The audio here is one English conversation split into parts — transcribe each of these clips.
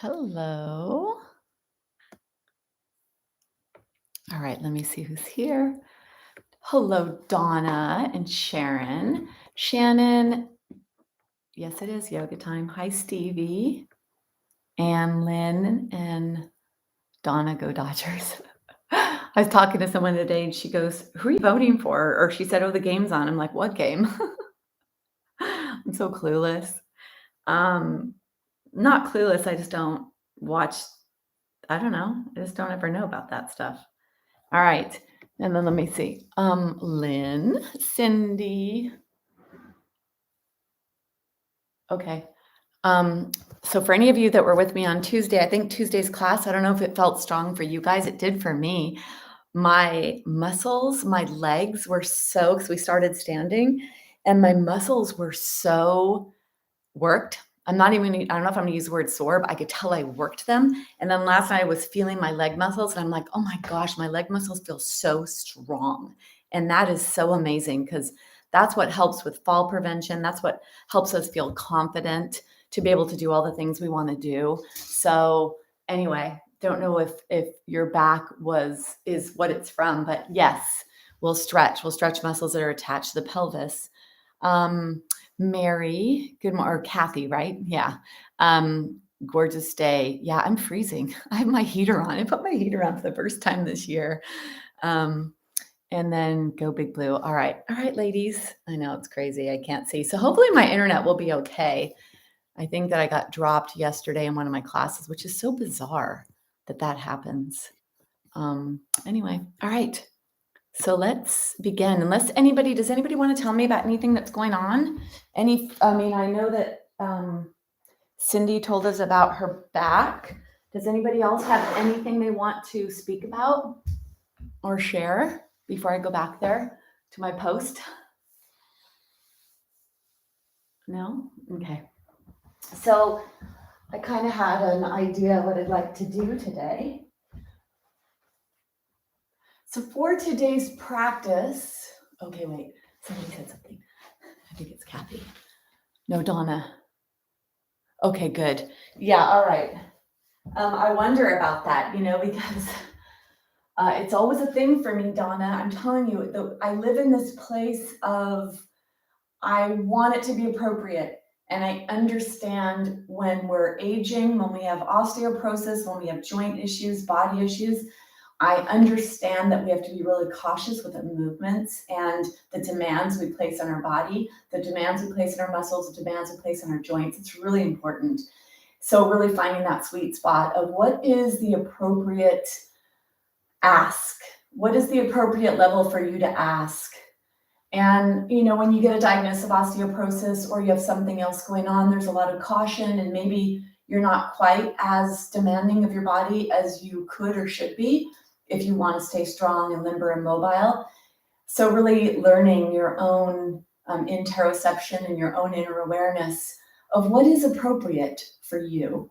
Hello. All right, let me see who's here. Hello, Donna and Sharon. Shannon, yes, it is yoga time. Hi, Stevie, and Lynn, and Donna, go Dodgers. I was talking to someone today and she goes, "Who are you voting for?" Or she said, "Oh, the game's on." I'm like, "What game?" I'm so clueless. Um, Not clueless. I just don't watch. I don't know. I just don't ever know about that stuff. All right. And then let me see. Lynn, Cindy. Okay. So for any of you that were with me on Tuesday, I think Tuesday's class, I don't know if it felt strong for you guys. It did for me. My muscles, my legs were so, because we started standing, and my muscles were so worked. I don't know if I'm gonna use the word sore, but I could tell I worked them. And then last night I was feeling my leg muscles and I'm like, oh my gosh, my leg muscles feel so strong. And that is so amazing because that's what helps with fall prevention. That's what helps us feel confident to be able to do all the things we want to do. So anyway, don't know if your back is what it's from, but yes, we'll stretch. We'll stretch muscles that are attached to the pelvis. Mary, good morning, or Kathy, right? Yeah. Gorgeous day. Yeah, I'm freezing. I have my heater on. I put my heater on for the first time this year. And then go Big Blue. All right. All right, ladies. I know it's crazy. I can't see. So hopefully my internet will be okay. I think that I got dropped yesterday in one of my classes, which is so bizarre that that happens. Anyway, all right. So let's begin. Does anybody want to tell me about anything that's going on? I know that Cindy told us about her back. Does anybody else have anything they want to speak about or share before I go back there to my post? No? Okay. So I kind of had an idea what I'd like to do today. So for today's practice, okay, wait, somebody said something. I think it's Kathy. No, Donna. Okay, good. Yeah, all right. I wonder about that, because it's always a thing for me, Donna. I'm telling you, I live in this place of I want it to be appropriate. And I understand when we're aging, when we have osteoporosis, when we have joint issues, body issues, I understand that we have to be really cautious with the movements and the demands we place on our body, the demands we place on our muscles, the demands we place on our joints. It's really important. So really finding that sweet spot of what is the appropriate ask? What is the appropriate level for you to ask? And, when you get a diagnosis of osteoporosis or you have something else going on, there's a lot of caution and maybe you're not quite as demanding of your body as you could or should be if you want to stay strong and limber and mobile. So really learning your own interoception and your own inner awareness of what is appropriate for you.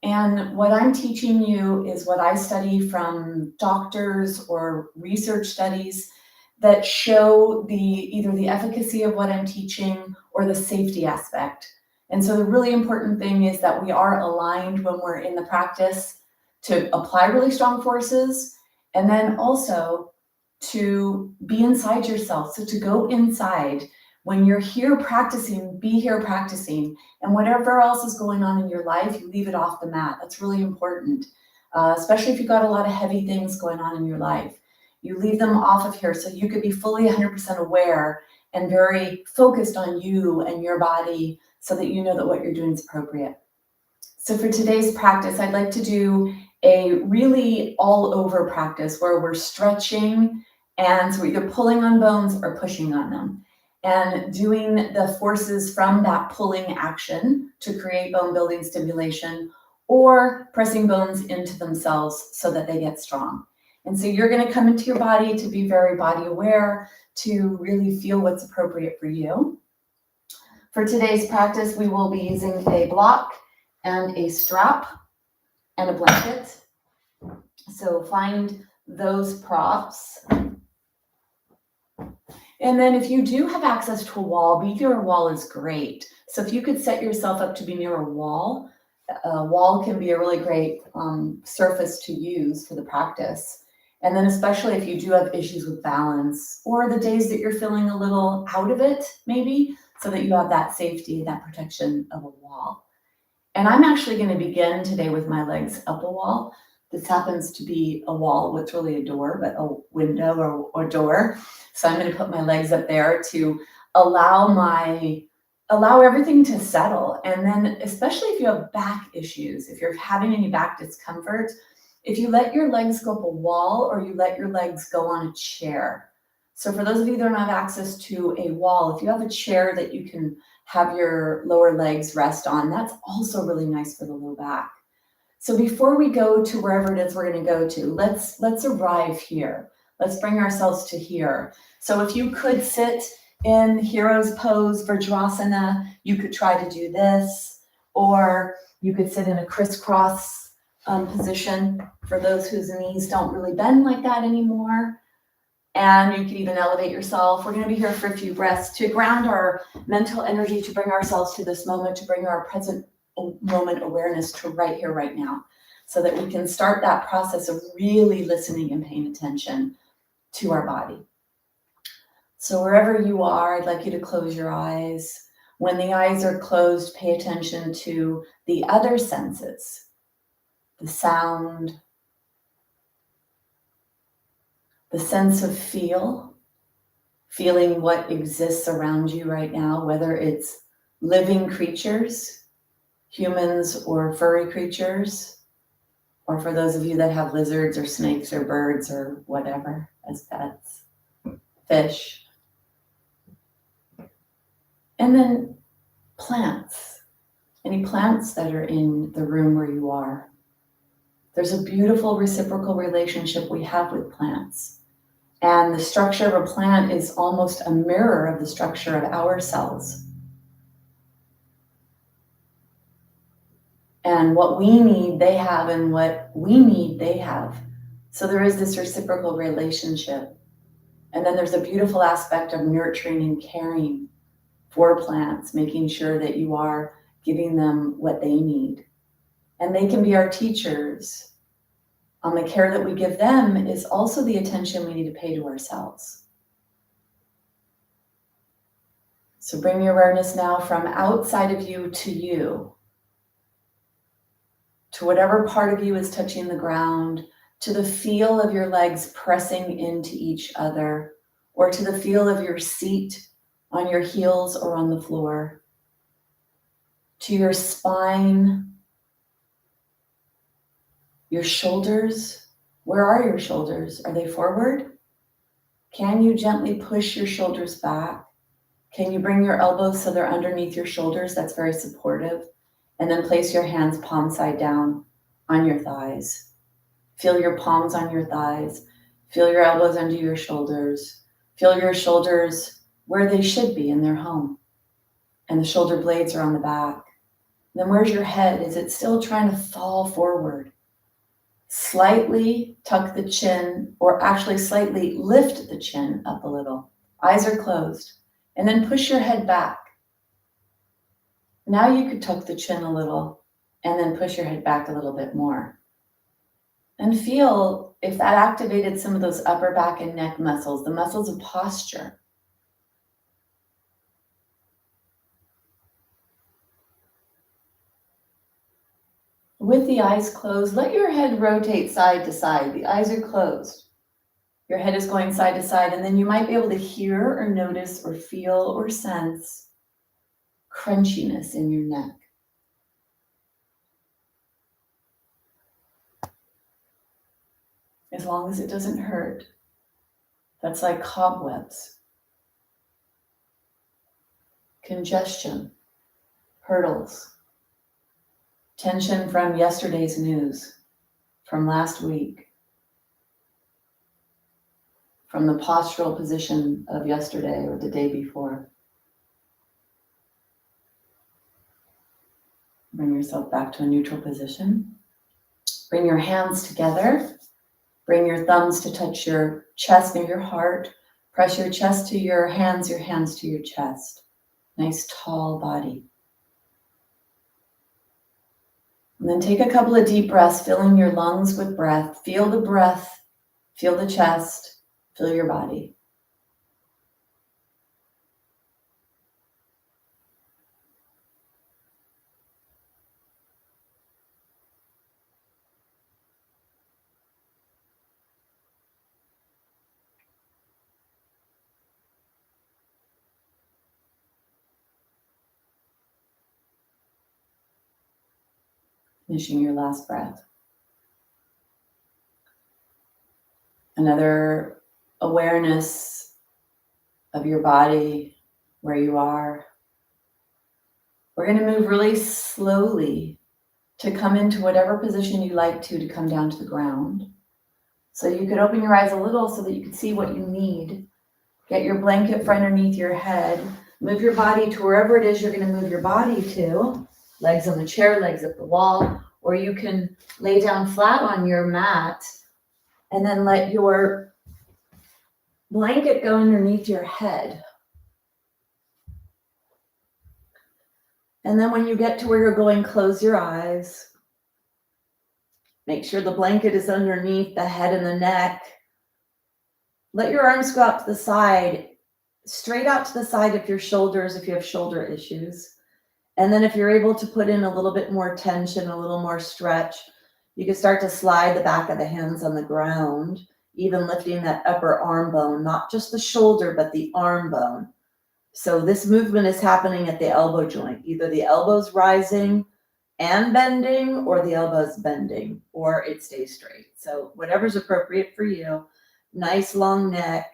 And what I'm teaching you is what I study from doctors or research studies that show either the efficacy of what I'm teaching or the safety aspect. And so the really important thing is that we are aligned when we're in the practice to apply really strong forces, and then also to be inside yourself. So to go inside. When you're here practicing, be here practicing. And whatever else is going on in your life, you leave it off the mat. That's really important, especially if you've got a lot of heavy things going on in your life. You leave them off of here so you could be fully 100% aware and very focused on you and your body so that you know that what you're doing is appropriate. So for today's practice, I'd like to do a really all over practice where we're stretching, and so we're either pulling on bones or pushing on them, and doing the forces from that pulling action to create bone building stimulation, or pressing bones into themselves so that they get strong. And so you're going to come into your body to be very body aware, to really feel what's appropriate for you. For today's practice, we will be using a block and a strap and a blanket. So find those props. And then if you do have access to a wall, being near a wall is great. So if you could set yourself up to be near a wall, A wall can be a really great surface to use for the practice. And then especially if you do have issues with balance or the days that you're feeling a little out of it, maybe, so that you have that safety, that protection of a wall. And I'm actually going to begin today with my legs up a wall. This happens to be a wall, what's really a door, but a window or door. So I'm going to put my legs up there to allow everything to settle. And then especially if you have back issues, if you're having any back discomfort, if you let your legs go up a wall or you let your legs go on a chair. So for those of you that don't have access to a wall, if you have a chair that you can have your lower legs rest on, that's also really nice for the low back. So before we go to wherever it is we're going to go to, let's arrive here. Let's bring ourselves to here. So if you could sit in hero's pose, Vajrasana, you could try to do this, or you could sit in a crisscross position for those whose knees don't really bend like that anymore. And you can even elevate yourself. We're going to be here for a few breaths to ground our mental energy, to bring ourselves to this moment, to bring our present moment awareness to right here, right now, so that we can start that process of really listening and paying attention to our body. So wherever you are, I'd like you to close your eyes. When the eyes are closed, pay attention to the other senses, the sound, the sense of feeling what exists around you right now, whether it's living creatures, humans or furry creatures, or for those of you that have lizards or snakes or birds or whatever as pets, fish. And then plants, any plants that are in the room where you are. There's a beautiful reciprocal relationship we have with plants. And the structure of a plant is almost a mirror of the structure of our cells. And what we need, they have, and what we need, they have. So there is this reciprocal relationship. And then there's a beautiful aspect of nurturing and caring for plants, making sure that you are giving them what they need. And they can be our teachers. The care that we give them is also the attention we need to pay to ourselves. So bring your awareness now from outside of you, to whatever part of you is touching the ground, to the feel of your legs pressing into each other, or to the feel of your seat on your heels or on the floor, to your spine, your shoulders. Where are your shoulders? Are they forward? Can you gently push your shoulders back? Can you bring your elbows so they're underneath your shoulders? That's very supportive. And then place your hands palm side down on your thighs. Feel your palms on your thighs. Feel your elbows under your shoulders. Feel your shoulders where they should be in their home. And the shoulder blades are on the back. Then where's your head? Is it still trying to fall forward? Slightly tuck the chin, or actually slightly lift the chin up a little. Eyes are closed. And then push your head back. Now you could tuck the chin a little and then push your head back a little bit more. And feel if that activated some of those upper back and neck muscles, the muscles of posture. With the eyes closed, let your head rotate side to side. The eyes are closed. Your head is going side to side, and then you might be able to hear or notice or feel or sense crunchiness in your neck. As long as it doesn't hurt. That's like cobwebs, congestion, hurdles, tension from yesterday's news, from last week, from the postural position of yesterday or the day before. Bring yourself back to a neutral position. Bring your hands together. Bring your thumbs to touch your chest near your heart. Press your chest to your hands to your chest. Nice tall body. then take a couple of deep breaths, filling your lungs with breath. Feel the breath, feel the chest, feel your body. Finishing your last breath. Another awareness of your body, where you are. We're going to move really slowly to come into whatever position you like to come down to the ground. So you could open your eyes a little so that you can see what you need. Get your blanket for underneath your head. Move your body to wherever it is you're going to move your body to. Legs on the chair, legs up the wall. Or you can lay down flat on your mat and then let your blanket go underneath your head. And then when you get to where you're going, close your eyes. Make sure the blanket is underneath the head and the neck. Let your arms go out to the side, straight out to the side of your shoulders if you have shoulder issues. And then if you're able to put in a little bit more tension, a little more stretch, you can start to slide the back of the hands on the ground, even lifting that upper arm bone, not just the shoulder, but the arm bone. So this movement is happening at the elbow joint. Either the elbow's rising and bending, or the elbow's bending, or it stays straight. So whatever's appropriate for you. Nice long neck.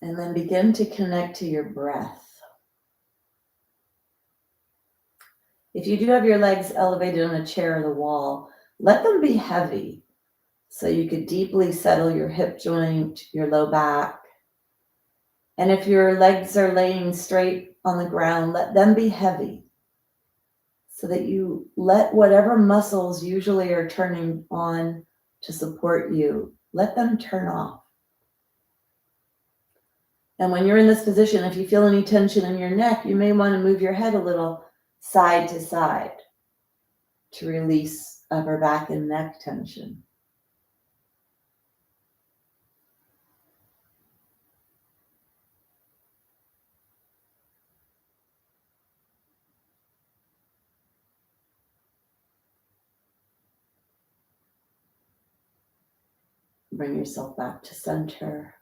And then begin to connect to your breath. If you do have your legs elevated on a chair or the wall, let them be heavy. So you could deeply settle your hip joint, your low back. And if your legs are laying straight on the ground, let them be heavy. So that you let whatever muscles usually are turning on to support you, let them turn off. And when you're in this position, if you feel any tension in your neck, you may want to move your head a little side to side to release upper back and neck tension. Bring yourself back to center.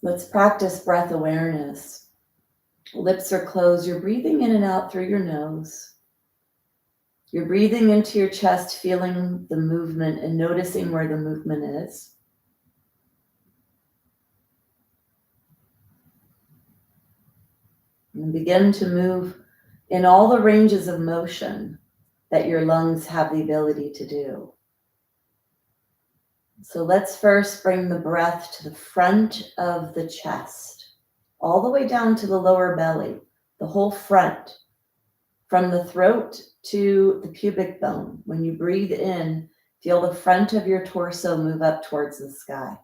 Let's practice breath awareness. Lips are closed. You're breathing in and out through your nose. You're breathing into your chest, feeling the movement and noticing where the movement is. And begin to move in all the ranges of motion that your lungs have the ability to do. So let's first bring the breath to the front of the chest, all the way down to the lower belly, the whole front, from the throat to the pubic bone. When you breathe in, feel the front of your torso move up towards the sky.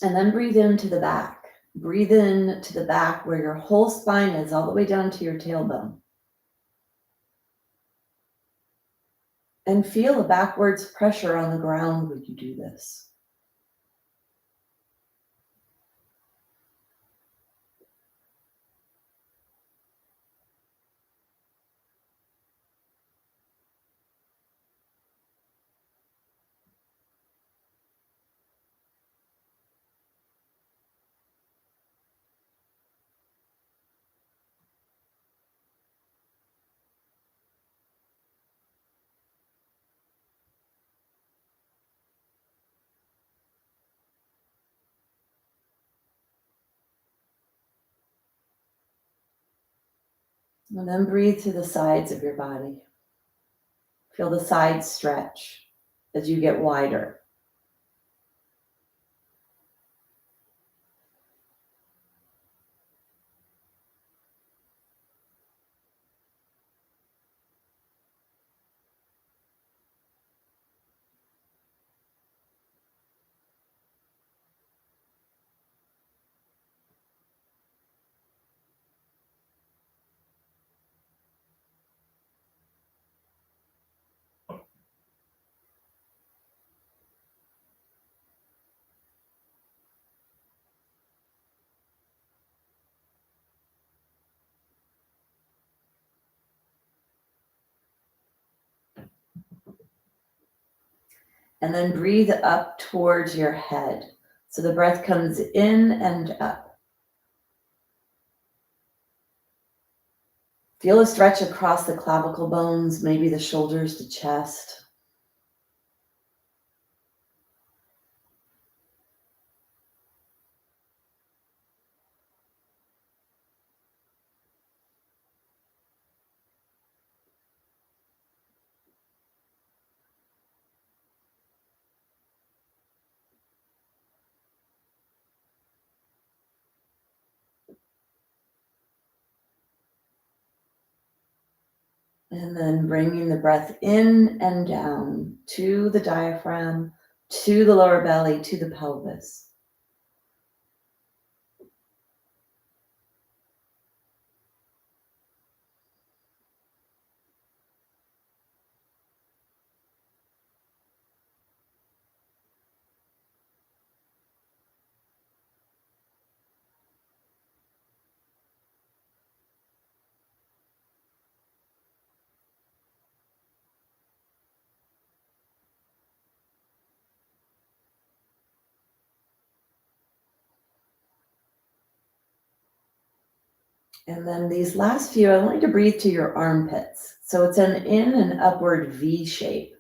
And then breathe into the back. Breathe in to the back where your whole spine is, all the way down to your tailbone. And feel a backwards pressure on the ground when you do this. And then breathe to the sides of your body. Feel the sides stretch as you get wider. And then breathe up towards your head. So the breath comes in and up. Feel a stretch across the clavicle bones, maybe the shoulders to chest. And then bringing the breath in and down to the diaphragm, to the lower belly, to the pelvis. And then these last few, I want you to breathe to your armpits. So it's an in and upward V shape.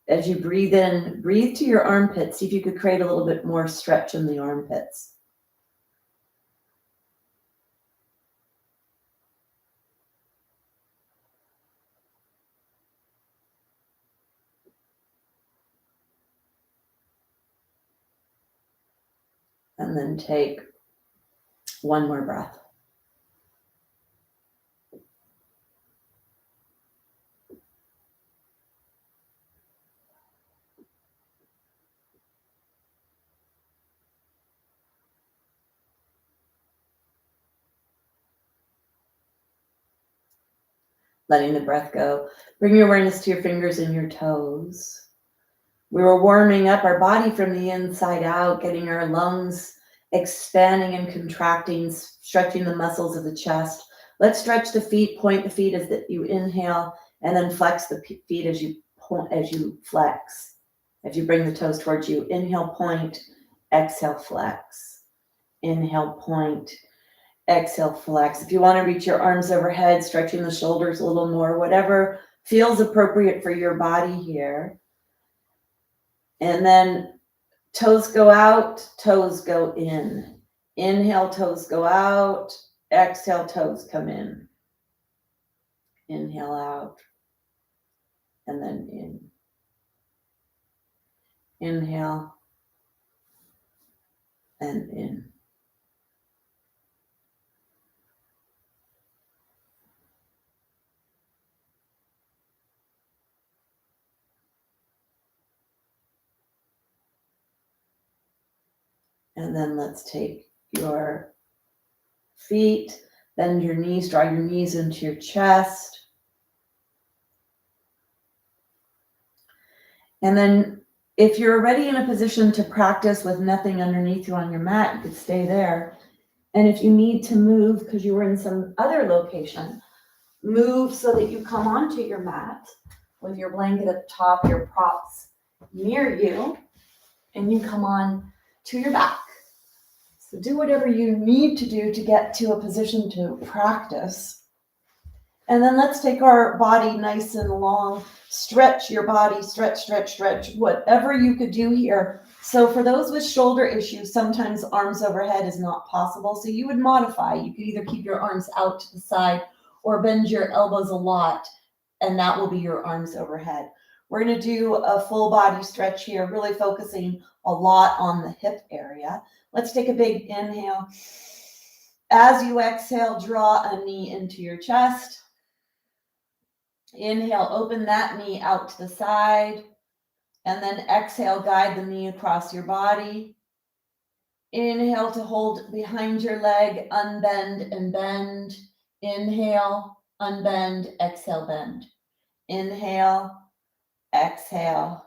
As you breathe in, breathe to your armpits. See if you could create a little bit more stretch in the armpits. And then take one more breath. Letting the breath go. Bring your awareness to your fingers and your toes. We were warming up our body from the inside out, getting our lungs expanding and contracting, stretching the muscles of the chest. Let's stretch the feet, point the feet as you inhale, and then flex the feet as you flex. As you bring the toes towards you, inhale, point, exhale, flex. Inhale, point, exhale, flex. If you want to reach your arms overhead, stretching the shoulders a little more, whatever feels appropriate for your body here. And then toes go out, toes go in. Inhale, toes go out. Exhale, toes come in. Inhale out. And then in. Inhale. And in. And then let's take your feet, bend your knees, draw your knees into your chest. And then if you're already in a position to practice with nothing underneath you on your mat, you could stay there. And if you need to move because you were in some other location, move so that you come onto your mat with your blanket at the top, your props near you, and you come on to your back. So do whatever you need to do to get to a position to practice. And then let's take our body nice and long. Stretch your body, stretch, stretch, stretch, whatever you could do here. So for those with shoulder issues, sometimes arms overhead is not possible. So you would modify. You could either keep your arms out to the side or bend your elbows a lot, and that will be your arms overhead. We're going to do a full body stretch here, really focusing a lot on the hip area. Let's take a big inhale. As you exhale, draw a knee into your chest. Inhale, open that knee out to the side. And then exhale, guide the knee across your body. Inhale to hold behind your leg, unbend and bend. Inhale, unbend, exhale, bend. Inhale, exhale.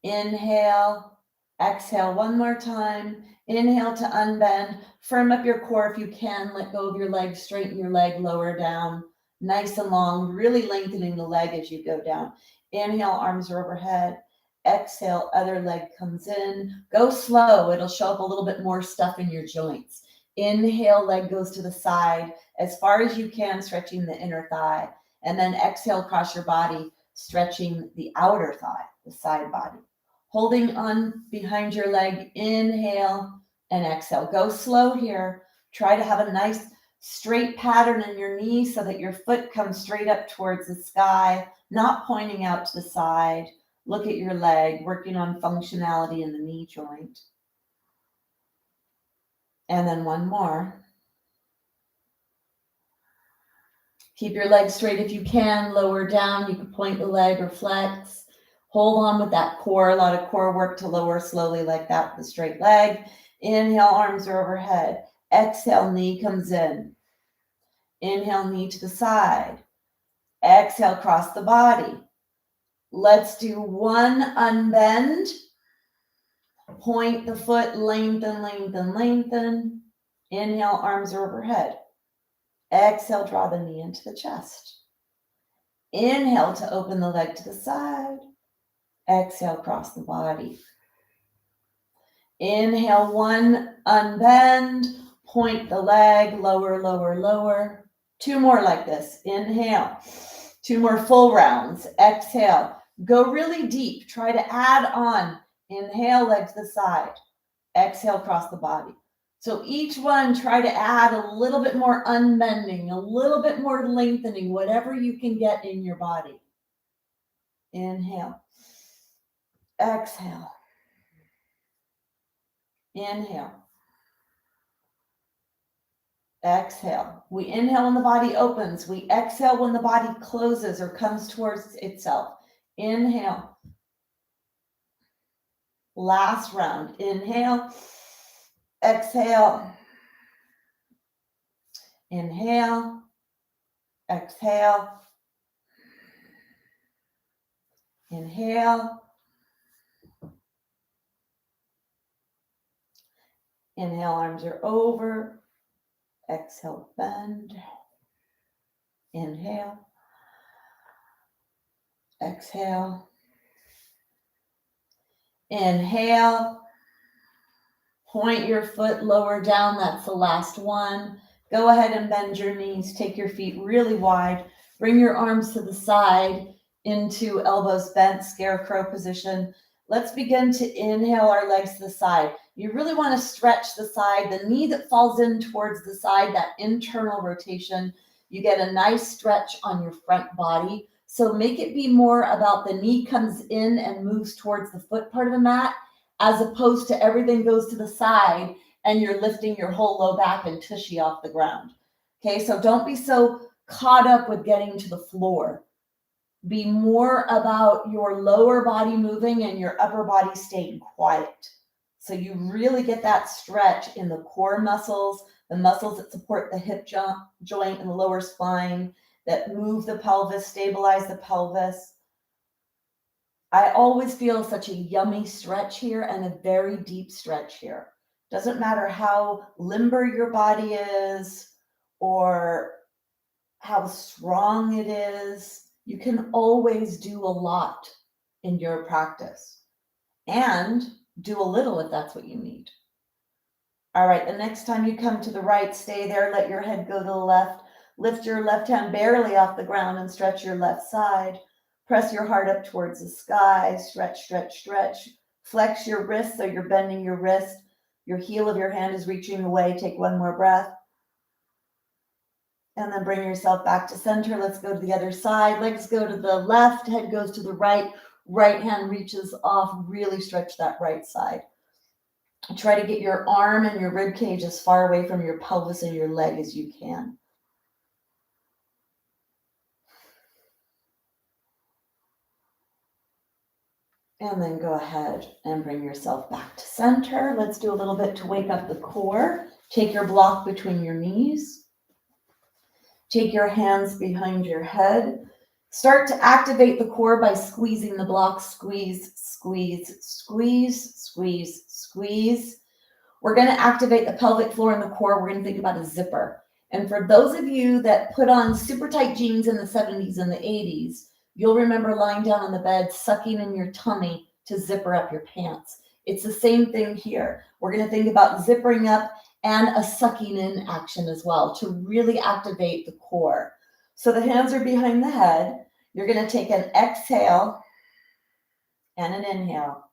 Inhale, exhale one more time. Inhale to unbend. Firm up your core if you can. Let go of your leg, straighten your leg, lower down. Nice and long, really lengthening the leg as you go down. Inhale, arms are overhead. Exhale, other leg comes in. Go slow. It'll show up a little bit more stuff in your joints. Inhale, leg goes to the side as far as you can, stretching the inner thigh. And then exhale across your body, stretching the outer thigh, the side body. Holding on behind your leg, inhale and exhale. Go slow here. Try to have a nice straight pattern in your knee so that your foot comes straight up towards the sky, not pointing out to the side. Look at your leg, working on functionality in the knee joint. And then one more. Keep your leg straight if you can, lower down. You can point the leg or flex. Hold on with that core, a lot of core work to lower slowly like that with the straight leg. Inhale, arms are overhead. Exhale, knee comes in. Inhale, knee to the side. Exhale, cross the body. Let's do one unbend. Point the foot, lengthen, lengthen, lengthen. Inhale, arms are overhead. Exhale, draw the knee into the chest. Inhale to open the leg to the side. Exhale, cross the body. Inhale, one, unbend. Point the leg, lower, lower, lower. Two more like this. Inhale. Two more full rounds. Exhale. Go really deep. Try to add on. Inhale, leg to the side. Exhale, cross the body. So each one, try to add a little bit more unbending, a little bit more lengthening, whatever you can get in your body. Inhale. Exhale. Inhale. Exhale. We inhale when the body opens. We exhale when the body closes or comes towards itself. Inhale. Last round. Inhale. Exhale. Inhale. Exhale. Inhale. Inhale, arms are over. Exhale, bend. Inhale. Exhale. Inhale. Point your foot lower down. That's the last one. Go ahead and bend your knees. Take your feet really wide. Bring your arms to the side into elbows bent, scarecrow position. Let's begin to inhale our legs to the side. You really want to stretch the side, the knee that falls in towards the side, that internal rotation. You get a nice stretch on your front body. So make it be more about the knee comes in and moves towards the foot part of the mat, as opposed to everything goes to the side and you're lifting your whole low back and tushy off the ground. Okay, so don't be so caught up with getting to the floor. Be more about your lower body moving and your upper body staying quiet. So you really get that stretch in the core muscles, the muscles that support the hip joint and the lower spine, that move the pelvis, stabilize the pelvis. I always feel such a yummy stretch here and a very deep stretch here. Doesn't matter how limber your body is or how strong it is. You can always do a lot in your practice and do a little if that's what you need. All right, the next time you come to the right, stay there. Let your head go to the left. Lift your left hand barely off the ground and stretch your left side. Press your heart up towards the sky. Stretch, stretch, stretch. Flex your wrist so you're bending your wrist. Your heel of your hand is reaching away. Take one more breath. And then bring yourself back to center. Let's go to the other side. Legs go to the left, head goes to the right. Right hand reaches off. Really stretch that right side. Try to get your arm and your rib cage as far away from your pelvis and your leg as you can. And then go ahead and bring yourself back to center. Let's do a little bit to wake up the core. Take your block between your knees. Take your hands behind your head. Start to activate the core by squeezing the block. Squeeze, squeeze, squeeze, squeeze, squeeze. We're going to activate the pelvic floor and the core. We're going to think about a zipper. And for those of you that put on super tight jeans in the 70s and the 80s, you'll remember lying down on the bed, sucking in your tummy to zipper up your pants. It's the same thing here. We're going to think about zippering up and a sucking in action as well to really activate the core. So the hands are behind the head. You're going to take an exhale and an inhale.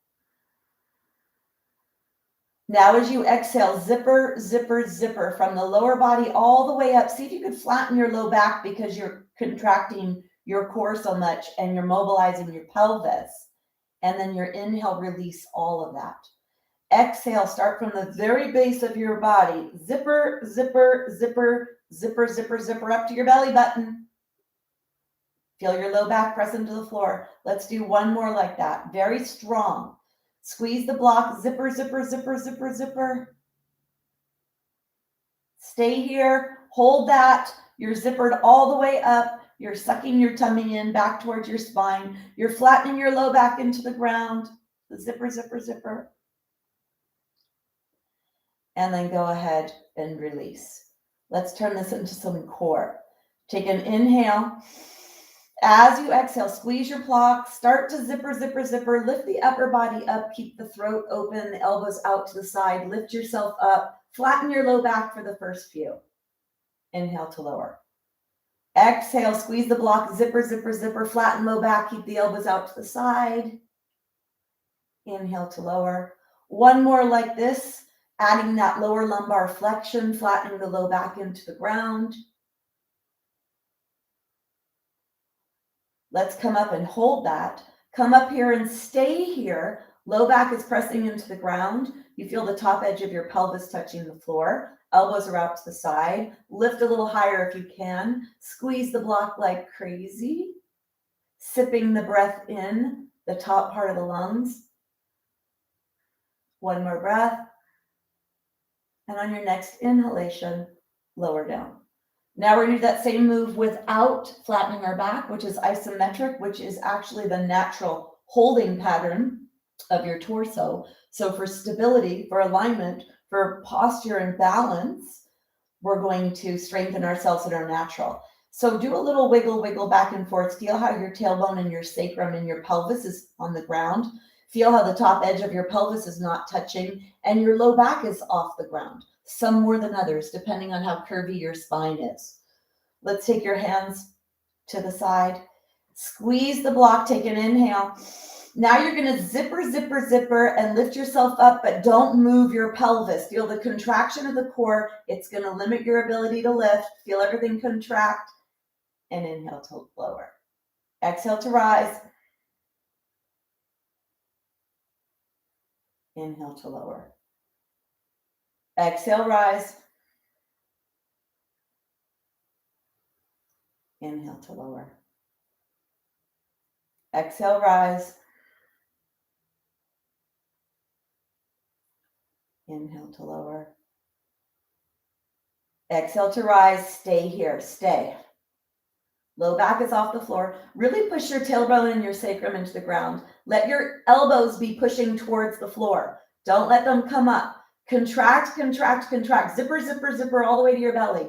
Now as you exhale, zipper, zipper, zipper from the lower body all the way up. See if you could flatten your low back because you're contracting your core so much and you're mobilizing your pelvis. And then your inhale, release all of that. Exhale, start from the very base of your body. Zipper, zipper, zipper, zipper, zipper, zipper up to your belly button. Feel your low back press into the floor. Let's do one more like that. Very strong. Squeeze the block. Zipper, zipper, zipper, zipper, zipper. Stay here. Hold that. You're zippered all the way up. You're sucking your tummy in back towards your spine. You're flattening your low back into the ground. The zipper, zipper, zipper. And then go ahead and release. Let's turn this into some core. Take an inhale. As you exhale, squeeze your block. Start to zipper, zipper, zipper. Lift the upper body up. Keep the throat open, the elbows out to the side. Lift yourself up. Flatten your low back for the first few. Inhale to lower. Exhale, squeeze the block. Zipper, zipper, zipper. Flatten low back. Keep the elbows out to the side. Inhale to lower. One more like this. Adding that lower lumbar flexion, flattening the low back into the ground. Let's come up and hold that. Come up here and stay here. Low back is pressing into the ground. You feel the top edge of your pelvis touching the floor. Elbows are out to the side. Lift a little higher if you can. Squeeze the block like crazy. Sipping the breath in, the top part of the lungs. One more breath. And on your next inhalation, lower down. Now we're going to do that same move without flattening our back, which is isometric, which is actually the natural holding pattern of your torso. So for stability, for alignment, for posture and balance, we're going to strengthen ourselves in our natural. So do a little wiggle, wiggle back and forth. Feel how your tailbone and your sacrum and your pelvis is on the ground. Feel how the top edge of your pelvis is not touching and your low back is off the ground. Some more than others, depending on how curvy your spine is. Let's take your hands to the side. Squeeze the block, take an inhale. Now you're going to zipper, zipper, zipper and lift yourself up, but don't move your pelvis. Feel the contraction of the core. It's going to limit your ability to lift. Feel everything contract and inhale to lower. Exhale to rise. Inhale to lower. Exhale, rise. Inhale to lower. Exhale, rise. Inhale to lower. Exhale to rise. Stay here. Stay. Low back is off the floor. Really push your tailbone and your sacrum into the ground. Let your elbows be pushing towards the floor. Don't let them come up. Contract, contract, contract. Zipper, zipper, zipper all the way to your belly.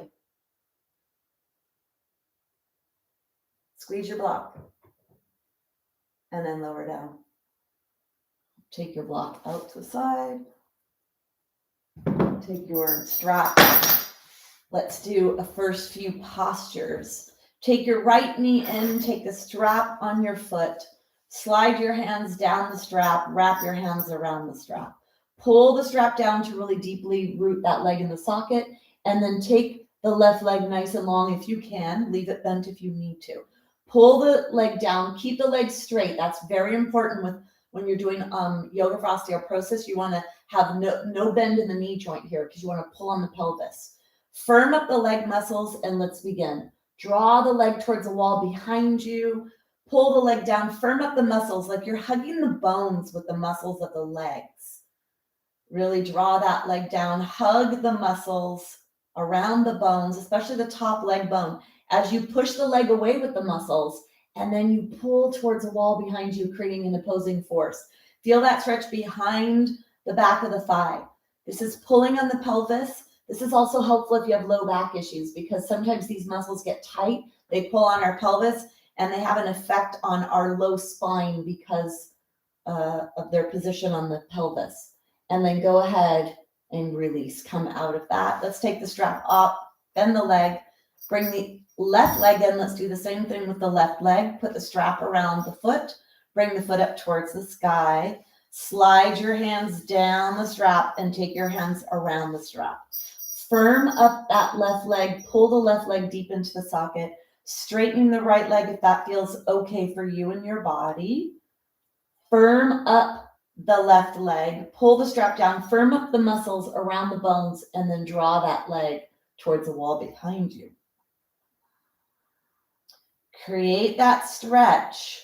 Squeeze your block. And then lower down. Take your block out to the side. Take your strap. Let's do a first few postures. Take your right knee in, take the strap on your foot. Slide your hands down the strap, wrap your hands around the strap. Pull the strap down to really deeply root that leg in the socket, and then take the left leg nice and long if you can. Leave it bent if you need to. Pull the leg down. Keep the leg straight. That's very important when you're doing yoga for osteoporosis. You want to have no bend in the knee joint here because you want to pull on the pelvis. Firm up the leg muscles and let's begin. Draw the leg towards the wall behind you. Pull the leg down. Firm up the muscles like you're hugging the bones with the muscles of the legs. Really draw that leg down. Hug the muscles around the bones, especially the top leg bone, as you push the leg away with the muscles, and then you pull towards the wall behind you, creating an opposing force. Feel that stretch behind the back of the thigh. This is pulling on the pelvis. This is also helpful if you have low back issues because sometimes these muscles get tight. They pull on our pelvis and they have an effect on our low spine because of their position on the pelvis. And then go ahead and release. Come out of that. Let's take the strap up, bend the leg, bring the left leg in. Let's do the same thing with the left leg. Put the strap around the foot. Bring the foot up towards the sky. Slide your hands down the strap and take your hands around the strap. Firm up that left leg. Pull the left leg deep into the socket. Straightening the right leg if that feels okay for you and your body. Firm up the left leg, pull the strap down, firm up the muscles around the bones, and then draw that leg towards the wall behind you. Create that stretch.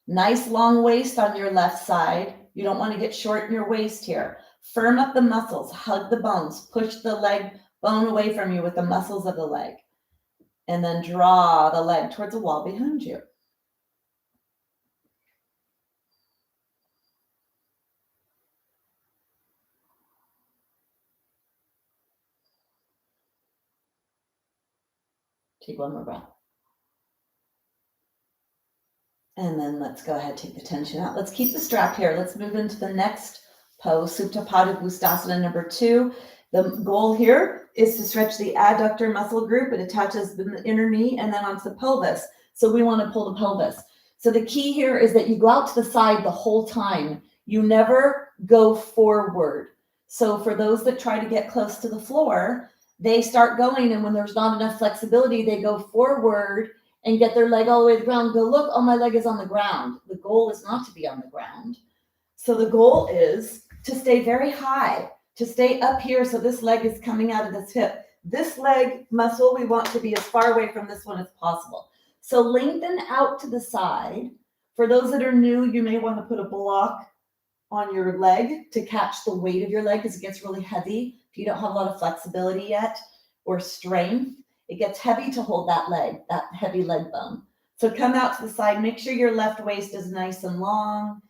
Nice long waist on your left side. You don't want to get short in your waist here. Firm up the muscles, hug the bones, push the leg bone away from you with the muscles of the leg, and then draw the leg towards the wall behind you. Take one more breath. And then let's go ahead, take the tension out. Let's keep the strap here. Let's move into the next pose, Supta Pada Bhustasana number 2. The goal here is to stretch the adductor muscle group. It attaches the inner knee and then onto the pelvis. So we want to pull the pelvis. So the key here is that you go out to the side the whole time. You never go forward. So for those that try to get close to the floor, they start going, and when there's not enough flexibility, they go forward and get their leg all the way to the ground, go, look, oh, my leg is on the ground. The goal is not to be on the ground. So the goal is to stay very high, to stay up here so this leg is coming out of this hip. This leg muscle, we want to be as far away from this one as possible. So lengthen out to the side. For those that are new, you may want to put a block on your leg to catch the weight of your leg because it gets really heavy. If you don't have a lot of flexibility yet or strength, it gets heavy to hold that leg, that heavy leg bone. So come out to the side. Make sure your left waist is nice and long.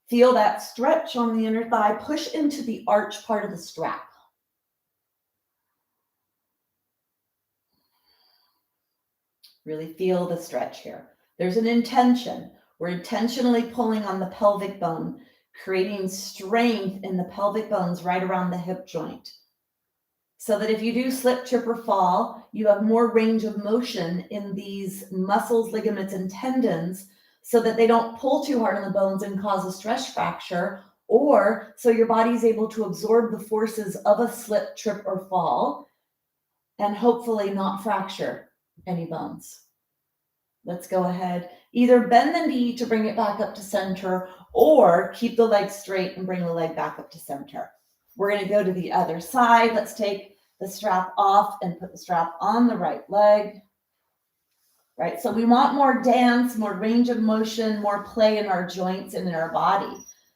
Feel that stretch on the inner thigh. Push into the arch part of the strap. Really feel the stretch here. There's an intention. We're intentionally pulling on the pelvic bone, creating strength in the pelvic bones right around the hip joint. So that if you do slip, trip, or fall, you have more range of motion in these muscles, ligaments, and tendons so that they don't pull too hard on the bones and cause a stress fracture, or so your body is able to absorb the forces of a slip, trip, or fall and hopefully not fracture any bones. Let's go ahead. Either bend the knee to bring it back up to center or keep the leg straight and bring the leg back up to center. We're going to go to the other side. Let's take the strap off and put the strap on the right leg. Right, so we want more dance, more range of motion, more play in our joints and in our body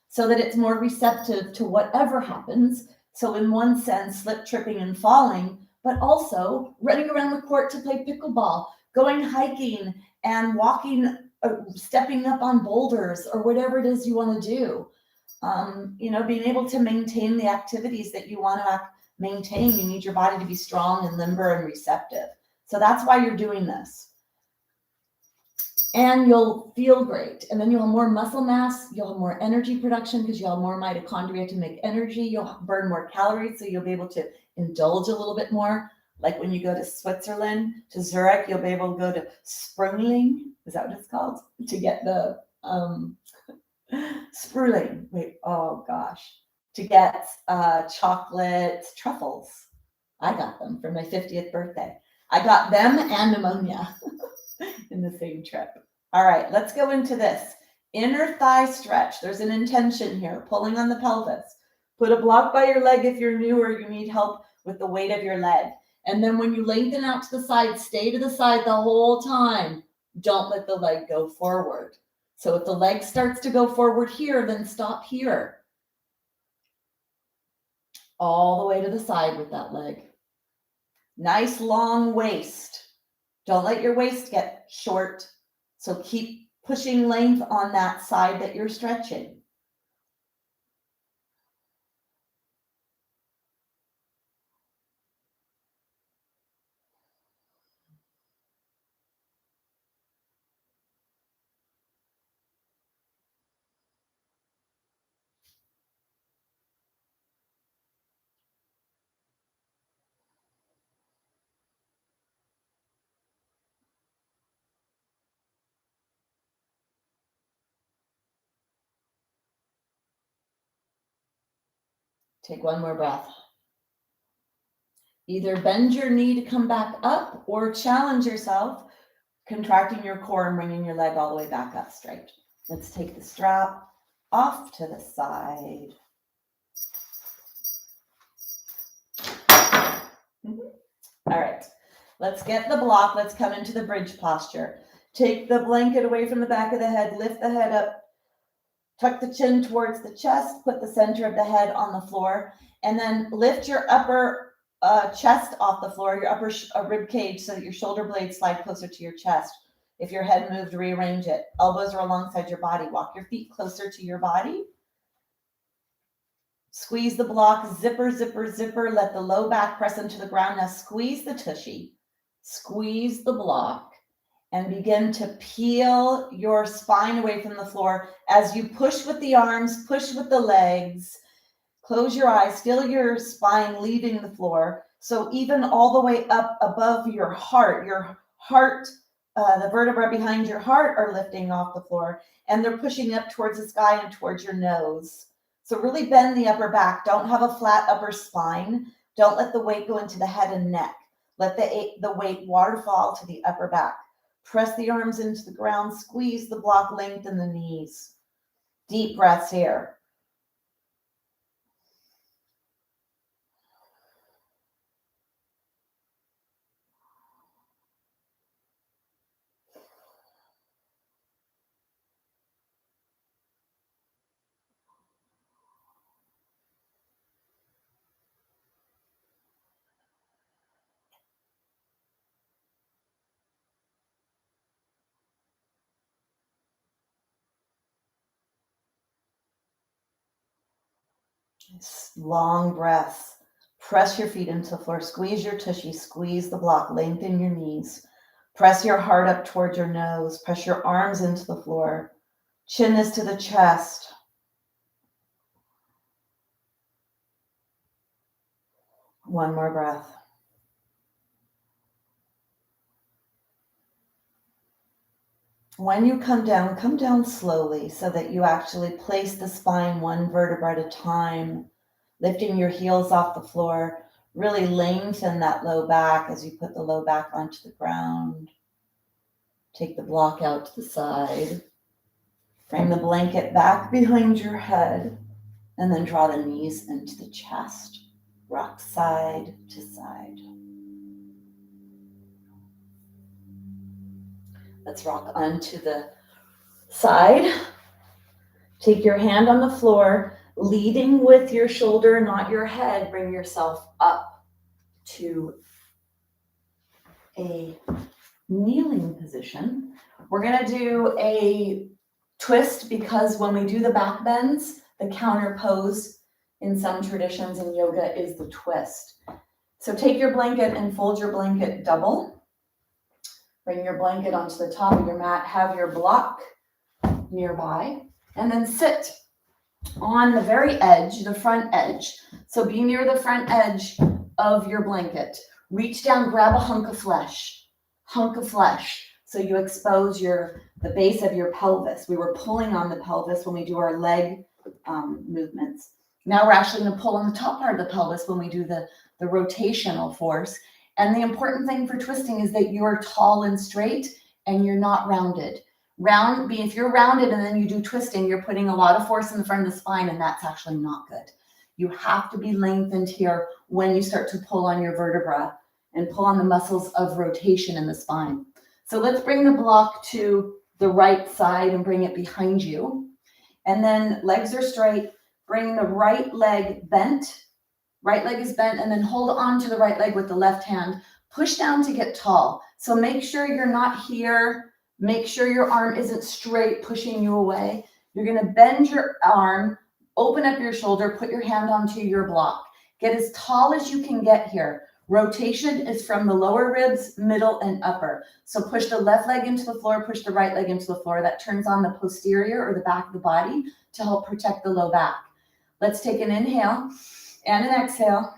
so that it's more receptive to whatever happens. So in one sense, slip, tripping, and falling, but also running around the court to play pickleball, going hiking and walking, stepping up on boulders or whatever it is you want to do. Being able to maintain the activities that you want to maintain. You need your body to be strong and limber and receptive. So that's why you're doing this. And you'll feel great. And then you'll have more muscle mass. You'll have more energy production because you'll have more mitochondria to make energy. You'll burn more calories, so you'll be able to indulge a little bit more. Like when you go to Switzerland, to Zurich, you'll be able to go to Sprungling. Is that what it's called? To get the Spruling. To get chocolate truffles. I got them for my 50th birthday. I got them and pneumonia in the same trip. All right, let's go into this. Inner thigh stretch. There's an intention here, pulling on the pelvis. Put a block by your leg if you're new or you need help with the weight of your leg. And then when you lengthen out to the side, stay to the side the whole time. Don't let the leg go forward. So if the leg starts to go forward here, then stop here. All the way to the side with that leg. Nice long waist. Don't let your waist get short. So keep pushing length on that side that you're stretching. Take one more breath. Either bend your knee to come back up or challenge yourself, contracting your core and bringing your leg all the way back up straight. Let's take the strap off to the side. All right, let's get the block. Let's come into the bridge posture. Take the blanket away from the back of the head, lift the head up, tuck the chin towards the chest, put the center of the head on the floor, and then lift your upper chest off the floor, your upper rib cage, so that your shoulder blades slide closer to your chest. If your head moved, rearrange it. Elbows are alongside your body. Walk your feet closer to your body. Squeeze the block, zipper, zipper, zipper. Let the low back press into the ground. Now squeeze the tushy, squeeze the block, and begin to peel your spine away from the floor as you push with the arms, push with the legs. Close your eyes, feel your spine leaving the floor. So even all the way up above your heart, the vertebra behind your heart are lifting off the floor, and they're pushing up towards the sky and towards your nose. So really bend the upper back. Don't have a flat upper spine. Don't let the weight go into the head and neck. Let the weight waterfall to the upper back. Press the arms into the ground, squeeze the block, lengthen the knees. Deep breaths here. Long breaths. Press your feet into the floor. Squeeze your tushy. Squeeze the block. Lengthen your knees. Press your heart up towards your nose. Press your arms into the floor. Chin is to the chest. One more breath. When you come down slowly so that you actually place the spine one vertebra at a time, lifting your heels off the floor. Really lengthen that low back as you put the low back onto the ground. Take the block out to the side. Bring the blanket back behind your head, and then draw the knees into the chest. Rock side to side. Let's rock onto the side. Take your hand on the floor, leading with your shoulder, not your head. Bring yourself up to a kneeling position. We're going to do a twist because when we do the back bends, the counter pose in some traditions in yoga is the twist. So take your blanket and fold your blanket double. Bring your blanket onto the top of your mat. Have your block nearby. And then sit on the very edge, the front edge. So be near the front edge of your blanket. Reach down, grab a hunk of flesh. So you expose the base of your pelvis. We were pulling on the pelvis when we do our leg movements. Now we're actually going to pull on the top part of the pelvis when we do the rotational force. And the important thing for twisting is that you're tall and straight and you're not rounded. If you're rounded and then you do twisting, you're putting a lot of force in the front of the spine, and that's actually not good. You have to be lengthened here when you start to pull on your vertebra and pull on the muscles of rotation in the spine. So let's bring the block to the right side and bring it behind you. And then legs are straight. Bring the right leg bent. Right leg is bent, and then hold on to the right leg with the left hand. Push down to get tall. So make sure you're not here. Make sure your arm isn't straight, pushing you away. You're going to bend your arm, open up your shoulder, put your hand onto your block. Get as tall as you can get here. Rotation is from the lower ribs, middle, and upper. So push the left leg into the floor, push the right leg into the floor. That turns on the posterior or the back of the body to help protect the low back. Let's take an inhale and an exhale,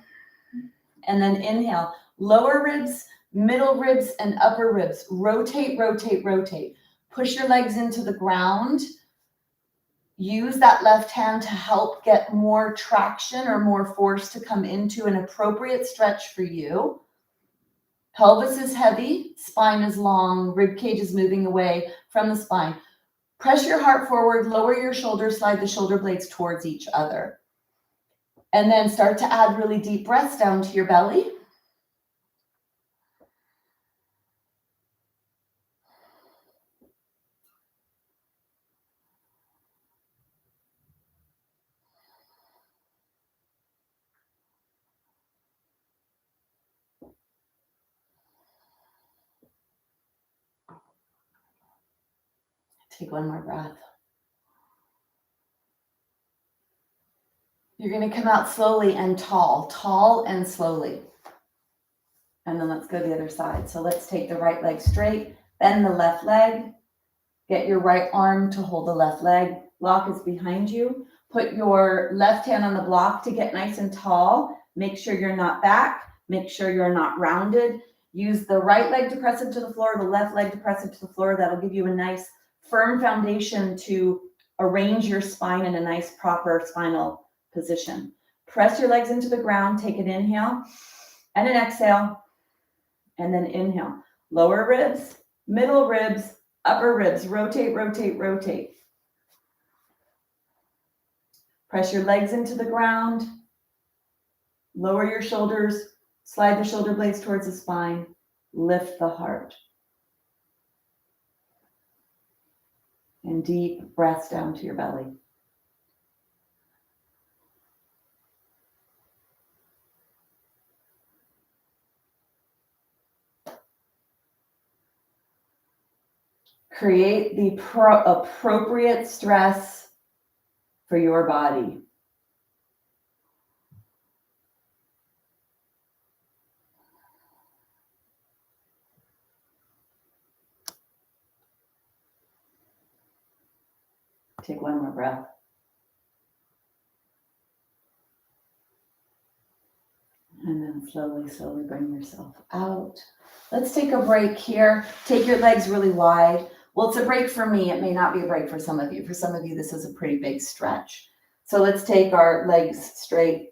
and then inhale. Lower ribs, middle ribs, and upper ribs. Rotate, rotate, rotate. Push your legs into the ground. Use that left hand to help get more traction or more force to come into an appropriate stretch for you. Pelvis is heavy, spine is long, rib cage is moving away from the spine. Press your heart forward, lower your shoulders, slide the shoulder blades towards each other. And then start to add really deep breaths down to your belly. Take one more breath. You're going to come out slowly and tall and slowly. And then let's go to the other side. So let's take the right leg straight, bend the left leg, get your right arm to hold the left leg. Block is behind you. Put your left hand on the block to get nice and tall. Make sure you're not back. Make sure you're not rounded. Use the right leg to press into the floor, the left leg to press into the floor. That'll give you a nice firm foundation to arrange your spine in a nice proper spinal position. Press your legs into the ground. Take an inhale and an exhale. And then inhale. Lower ribs, middle ribs, upper ribs. Rotate, rotate, rotate. Press your legs into the ground. Lower your shoulders. Slide the shoulder blades towards the spine. Lift the heart. And deep breaths down to your belly. Create the appropriate stress for your body. Take one more breath. And then slowly, slowly bring yourself out. Let's take a break here. Take your legs really wide. Well, it's a break for me. It may not be a break for some of you. For some of you, this is a pretty big stretch. So let's take our legs straight.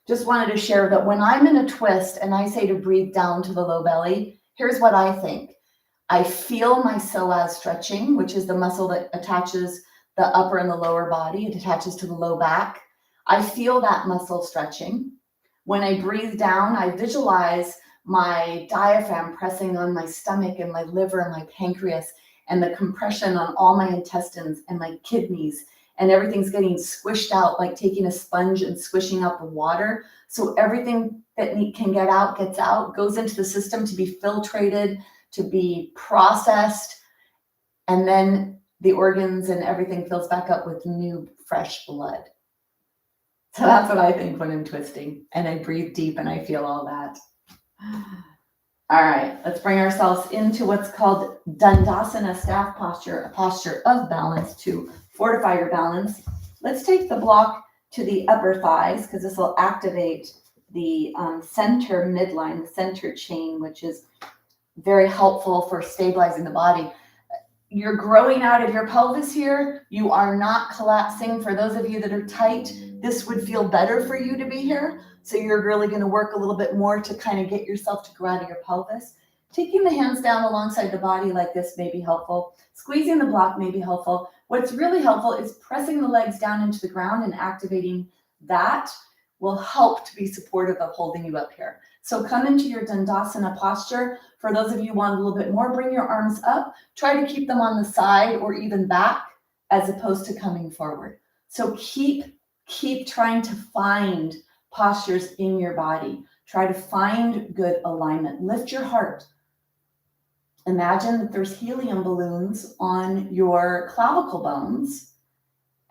Just wanted to share that when I'm in a twist and I say to breathe down to the low belly, here's what I think. I feel my psoas stretching, which is the muscle that attaches the upper and the lower body. It attaches to the low back. I feel that muscle stretching. When I breathe down, I visualize my diaphragm pressing on my stomach and my liver and my pancreas and the compression on all my intestines and my kidneys, and everything's getting squished out, like taking a sponge and squishing out the water. So everything that can get out, gets out, goes into the system to be filtrated, to be processed, and then the organs and everything fills back up with new, fresh blood. So that's what I think when I'm twisting, and I breathe deep and I feel all that. All right, let's bring ourselves into what's called Dandasana staff posture, a posture of balance to fortify your balance. Let's take the block to the upper thighs because this will activate the center midline, the center chain, which is very helpful for stabilizing the body. You're growing out of your pelvis here. You are not collapsing. For those of you that are tight, this would feel better for you to be here. So you're really going to work a little bit more to kind of get yourself to grow out of your pelvis. Taking the hands down alongside the body like this may be helpful. Squeezing the block may be helpful. What's really helpful is pressing the legs down into the ground and activating that will help to be supportive of holding you up here. So come into your Dandasana posture. For those of you who want a little bit more, bring your arms up. Try to keep them on the side or even back as opposed to coming forward. So keep trying to find postures in your body. Try to find good alignment. Lift your heart. Imagine that there's helium balloons on your clavicle bones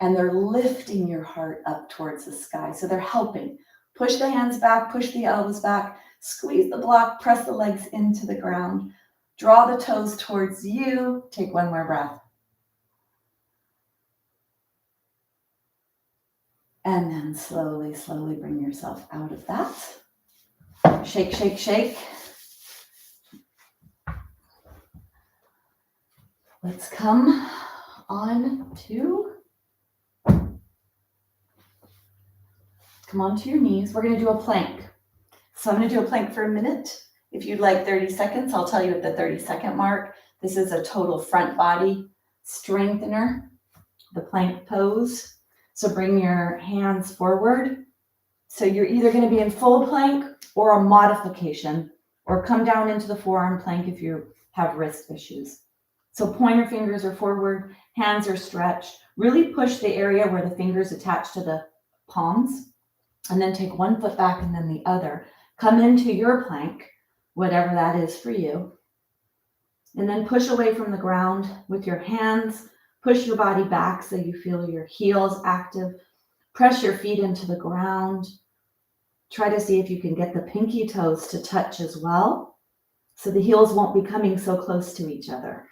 and they're lifting your heart up towards the sky. So they're helping. Push the hands back, push the elbows back, squeeze the block, press the legs into the ground. Draw the toes towards you. Take one more breath. And then slowly, slowly bring yourself out of that. Shake, shake, shake. Let's come on to, come onto your knees. We're going to do a plank. So I'm going to do a plank for a minute. If you'd like 30 seconds, I'll tell you at the 30-second mark. This is a total front body strengthener, the plank pose. So bring your hands forward. So you're either going to be in full plank or a modification, or come down into the forearm plank if you have wrist issues. So pointer fingers are forward, hands are stretched. Really push the area where the fingers attach to the palms, and then take one foot back and then the other. Come into your plank, whatever that is for you. And then push away from the ground with your hands. Push your body back so you feel your heels active. Press your feet into the ground. Try to see if you can get the pinky toes to touch as well, so the heels won't be coming so close to each other.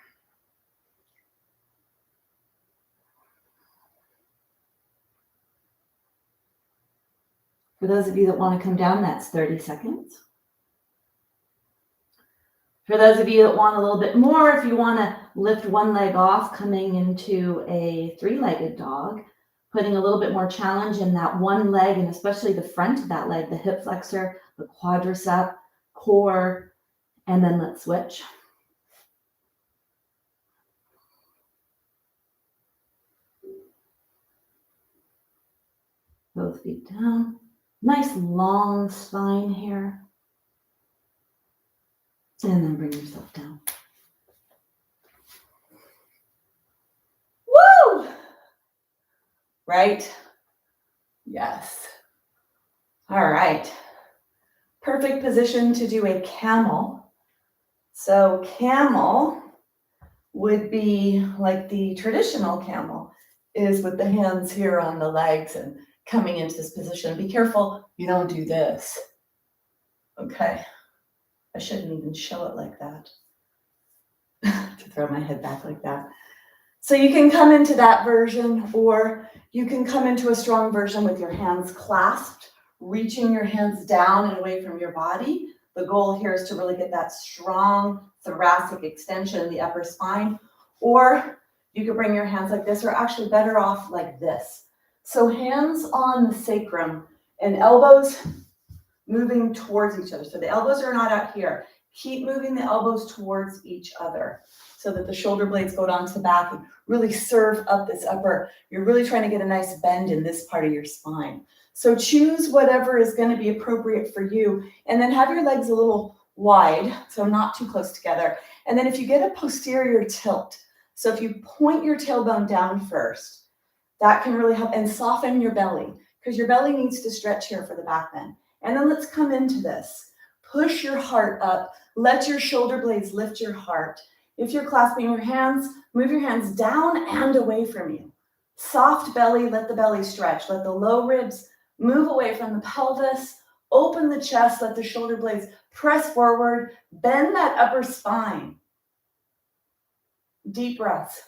For those of you that want to come down, that's 30 seconds. For those of you that want a little bit more, if you want to lift one leg off, coming into a three-legged dog, putting a little bit more challenge in that one leg, and especially the front of that leg, the hip flexor, the quadricep, core, and then let's switch. Both feet down. Nice long spine here. And then bring yourself down. Woo! Right? Yes. All right. Perfect position to do a camel. So camel would be like the traditional camel is with the hands here on the legs and coming into this position. Be careful you don't do this. Okay. I shouldn't even show it like that. To throw my head back like that. So you can come into that version, or you can come into a strong version with your hands clasped, reaching your hands down and away from your body. The goal here is to really get that strong thoracic extension in the upper spine. Or you could bring your hands like this, or actually better off like this. So hands on the sacrum and elbows moving towards each other. So the elbows are not out here. Keep moving the elbows towards each other so that the shoulder blades go down to the back and really serve up this upper. You're really trying to get a nice bend in this part of your spine. So choose whatever is going to be appropriate for you, and then have your legs a little wide, so not too close together. And then if you get a posterior tilt, so if you point your tailbone down first, that can really help, and soften your belly, because your belly needs to stretch here for the back bend. And then let's come into this. Push your heart up. Let your shoulder blades lift your heart. If you're clasping your hands, move your hands down and away from you. Soft belly, let the belly stretch. Let the low ribs move away from the pelvis. Open the chest, let the shoulder blades press forward. Bend that upper spine. Deep breaths.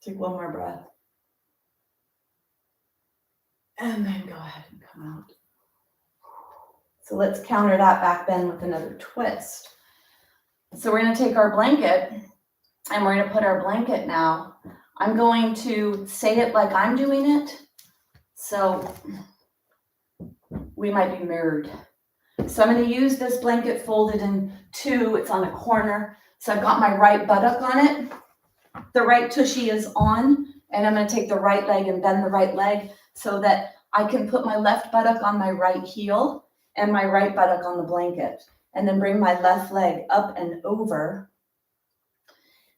Take one more breath. And then go ahead and come out. So let's counter that back bend with another twist. So we're going to take our blanket and we're going to put our blanket now. I'm going to say it like I'm doing it. So we might be mirrored. So I'm going to use this blanket folded in two. It's on a corner. So I've got my right buttock on it. The right tushy is on, and I'm going to take the right leg and bend the right leg so that I can put my left buttock on my right heel and my right buttock on the blanket, and then bring my left leg up and over.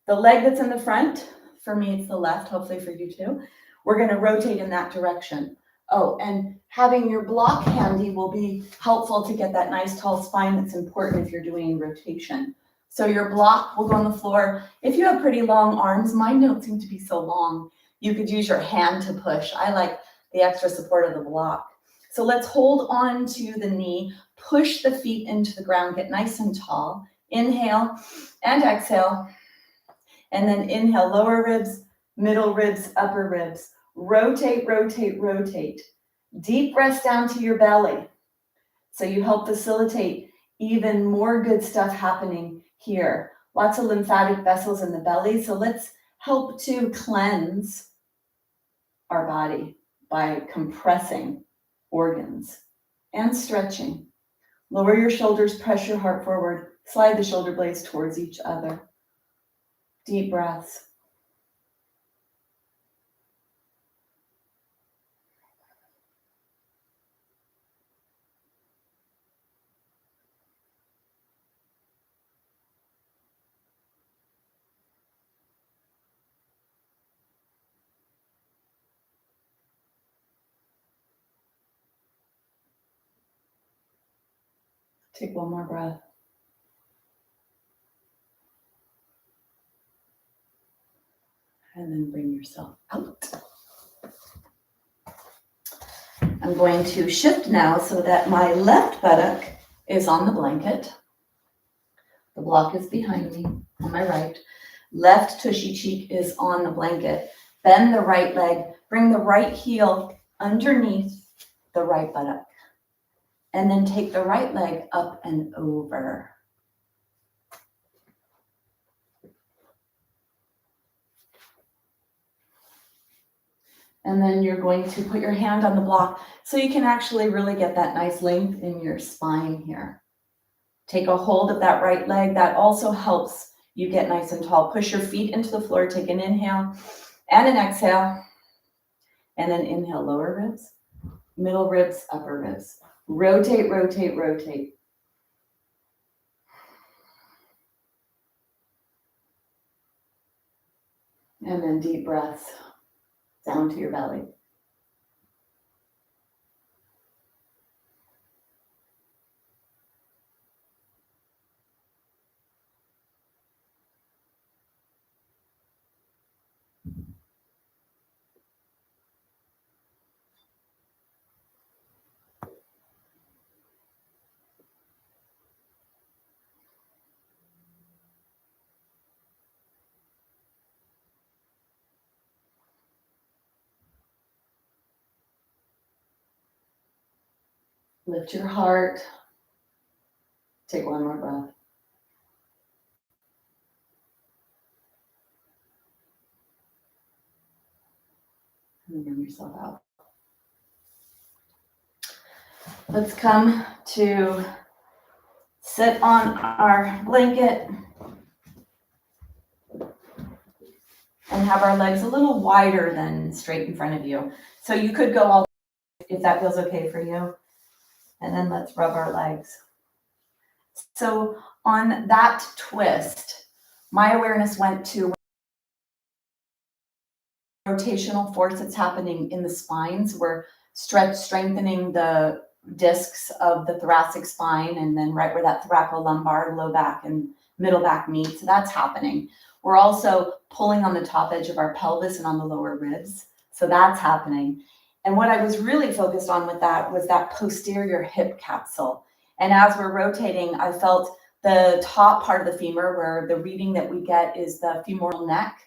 The leg that's in the front, for me it's the left, hopefully for you too. We're going to rotate in that direction. Oh, and having your block handy will be helpful to get that nice tall spine that's important if you're doing rotation. So your block will go on the floor. If you have pretty long arms, mine don't seem to be so long, you could use your hand to push. I like the extra support of the block. So let's hold on to the knee, push the feet into the ground, get nice and tall. Inhale and exhale. And then inhale, lower ribs, middle ribs, upper ribs. Rotate, rotate, rotate. Deep breaths down to your belly. So you help facilitate even more good stuff happening here. Lots of lymphatic vessels in the belly. So let's help to cleanse our body by compressing organs and stretching. Lower your shoulders, press your heart forward. Slide the shoulder blades towards each other. Deep breaths. Take one more breath. And then bring yourself out. I'm going to shift now so that my left buttock is on the blanket. The block is behind me on my right. Left tushy cheek is on the blanket. Bend the right leg. Bring the right heel underneath the right buttock. And then take the right leg up and over. And then you're going to put your hand on the block so you can actually really get that nice length in your spine here. Take a hold of that right leg. That also helps you get nice and tall. Push your feet into the floor. Take an inhale and an exhale. And then inhale, lower ribs, middle ribs, upper ribs. Rotate, rotate, rotate. And then deep breaths down to your belly. Lift your heart. Take one more breath. And bring yourself out. Let's come to sit on our blanket and have our legs a little wider than straight in front of you. So you could go all if that feels okay for you. And then let's rub our legs. So on that twist, my awareness went to rotational force that's happening in the spines. We're strengthening the discs of the thoracic spine, and then right where that thoracolumbar, low back and middle back meet. So that's happening. We're also pulling on the top edge of our pelvis and on the lower ribs. So that's happening. And what I was really focused on with that was that posterior hip capsule. And as we're rotating, I felt the top part of the femur, where the reading that we get is the femoral neck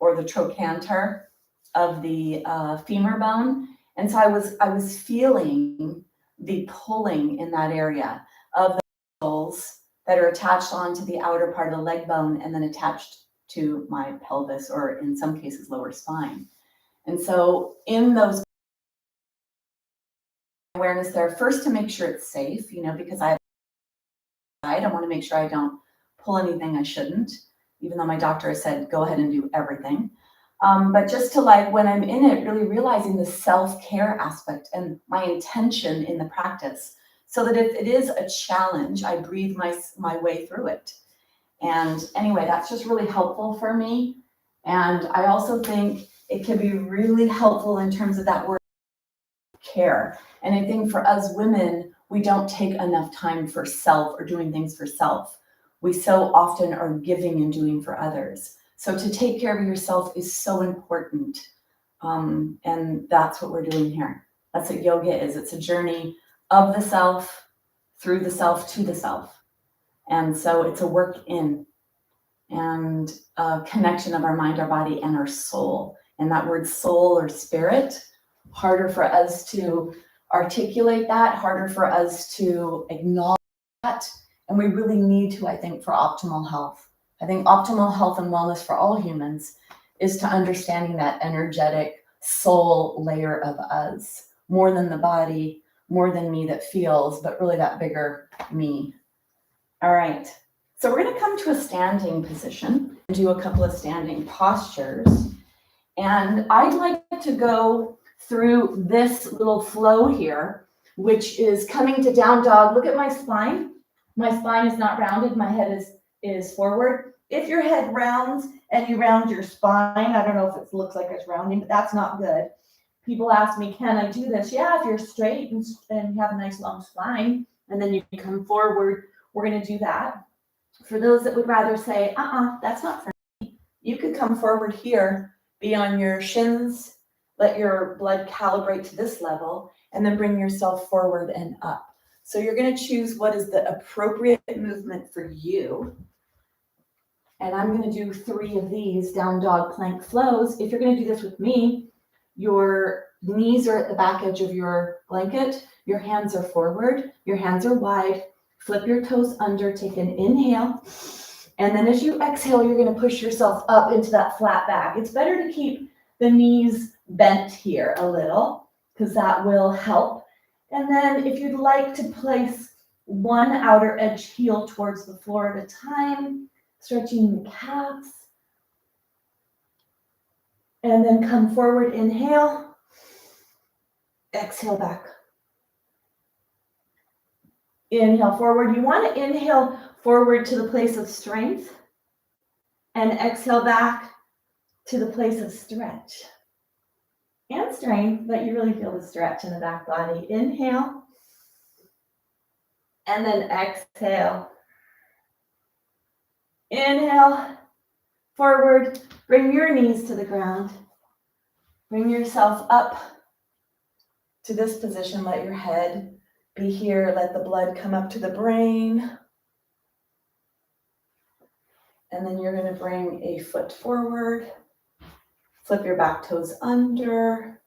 or the trochanter of the femur bone. And so I was feeling the pulling in that area of the muscles that are attached onto the outer part of the leg bone and then attached to my pelvis, or in some cases lower spine. And so in those awareness there, first to make sure it's safe, because I want to make sure I don't pull anything I shouldn't, even though my doctor has said, go ahead and do everything. But just to, like, when I'm in it, really realizing the self-care aspect and my intention in the practice, so that if it is a challenge, I breathe my way through it. And anyway, that's just really helpful for me. And I also think it can be really helpful in terms of that word care. And I think for us women, we don't take enough time for self or doing things for self. We so often are giving and doing for others. So to take care of yourself is so important. And that's what we're doing here. That's what yoga is. It's a journey of the self, through the self, to the self. And so it's a work in and a connection of our mind, our body, and our soul. And that word soul or spirit, harder for us to articulate that, harder for us to acknowledge that. And we really need to, I think, for optimal health. I think optimal health and wellness for all humans is to understanding that energetic soul layer of us, more than the body, more than me that feels, but really that bigger me. All right. So we're going to come to a standing position and do a couple of standing postures. And I'd like to go through this little flow here, which is coming to down dog. Look at my spine. My spine is not rounded. My head is forward. If your head rounds and you round your spine, I don't know if it looks like it's rounding, but that's not good. People ask me, can I do this? Yeah, if you're straight and you have a nice long spine, and then you come forward, we're going to do that. For those that would rather say, that's not for me, you could come forward here, be on your shins, let your blood calibrate to this level, and then bring yourself forward and up. So you're going to choose what is the appropriate movement for you. And I'm going to do 3 of these down dog plank flows. If you're going to do this with me, your knees are at the back edge of your blanket, your hands are forward, your hands are wide, flip your toes under, take an inhale. And then as you exhale, you're going to push yourself up into that flat back. It's better to keep the knees bent here a little because that will help. And then if you'd like to place one outer edge heel towards the floor at a time, stretching the calves. And then come forward, inhale, exhale back. Inhale forward. You want to inhale forward to the place of strength and exhale back to the place of stretch and strength, but you really feel the stretch in the back body. Inhale and then exhale. Inhale forward. Bring your knees to the ground. Bring yourself up to this position. Let your head be here. Let the blood come up to the brain. And then you're going to bring a foot forward. Flip your back toes under.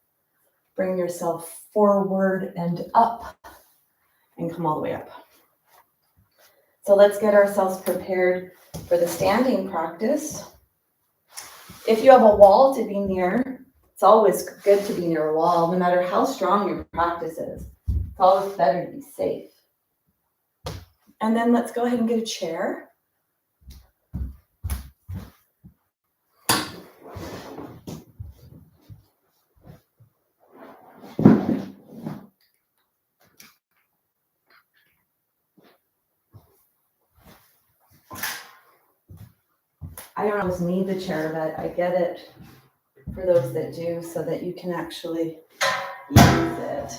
Bring yourself forward and up. And come all the way up. So let's get ourselves prepared for the standing practice. If you have a wall to be near, it's always good to be near a wall, no matter how strong your practice is. It's always better to be safe. And then let's go ahead and get a chair. I don't always need the chair, but I get it for those that do so that you can actually use it.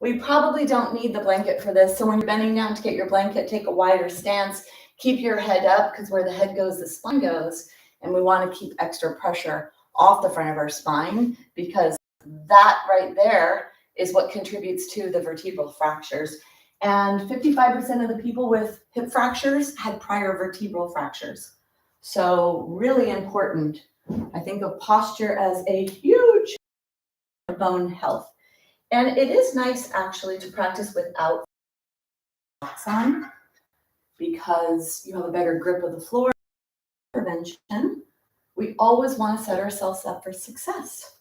We probably don't need the blanket for this. So when you're bending down to get your blanket, take a wider stance. Keep your head up because where the head goes, the spine goes. And we want to keep extra pressure off the front of our spine because that right there is what contributes to the vertebral fractures. And 55% of the people with hip fractures had prior vertebral fractures. So really important. I think of posture as a huge bone health. And it is nice actually to practice without socks on because you have a better grip of the floor. Prevention. We always want to set ourselves up for success.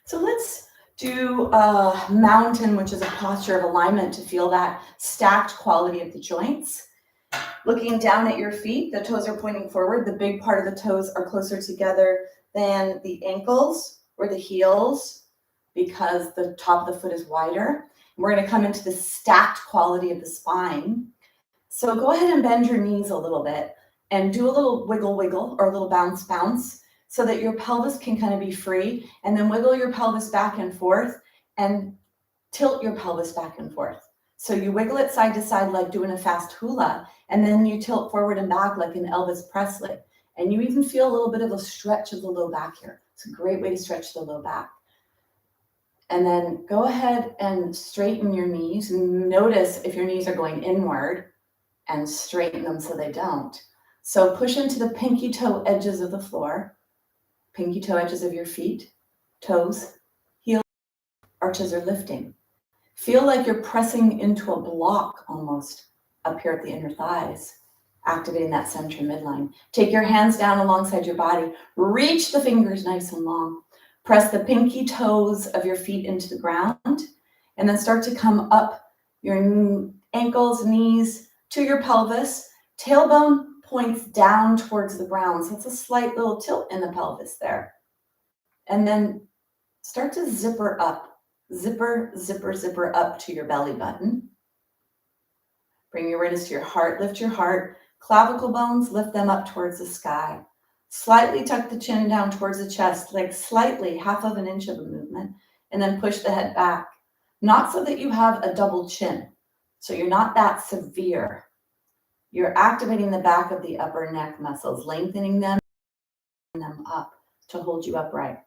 So let's do a mountain, which is a posture of alignment to feel that stacked quality of the joints. Looking down at your feet, the toes are pointing forward. The big part of the toes are closer together than the ankles or the heels because the top of the foot is wider. We're going to come into the stacked quality of the spine. So go ahead and bend your knees a little bit and do a little wiggle or a little bounce so that your pelvis can kind of be free, and then wiggle your pelvis back and forth and tilt your pelvis back and forth. So you wiggle it side to side like doing a fast hula, and then you tilt forward and back like an Elvis Presley. And you even feel a little bit of a stretch of the low back here. It's a great way to stretch the low back. And then go ahead and straighten your knees. Notice if your knees are going inward and straighten them so they don't. So push into the pinky toe edges of the floor, pinky toe edges of your feet, toes, heels, arches are lifting. Feel like you're pressing into a block almost up here at the inner thighs, activating that center midline. Take your hands down alongside your body. Reach the fingers nice and long. Press the pinky toes of your feet into the ground, and then start to come up your ankles, knees to your pelvis. Tailbone points down towards the ground. So it's a slight little tilt in the pelvis there. And then start to zipper up. Zipper up to your belly button. Bring your awareness to your heart. Lift your heart. Clavicle bones, lift them up towards the sky. Slightly tuck the chin down towards the chest, like slightly, half of an inch of a movement, and then push the head back. Not so that you have a double chin. So you're not that severe. You're activating the back of the upper neck muscles, lengthening them up to hold you upright.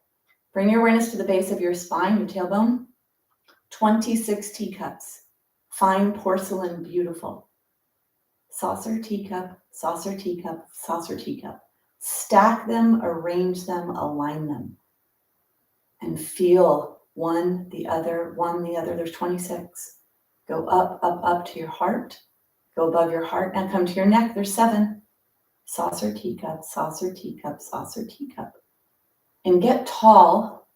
Bring your awareness to the base of your spine, your tailbone. 26 teacups, fine porcelain, beautiful. Saucer, teacup, saucer, teacup, saucer, teacup. Stack them, arrange them, align them. And feel one, the other. There's 26. Go up to your heart. Go above your heart and come to your neck. There's 7. Saucer, teacup, saucer, teacup, saucer, teacup. And get tall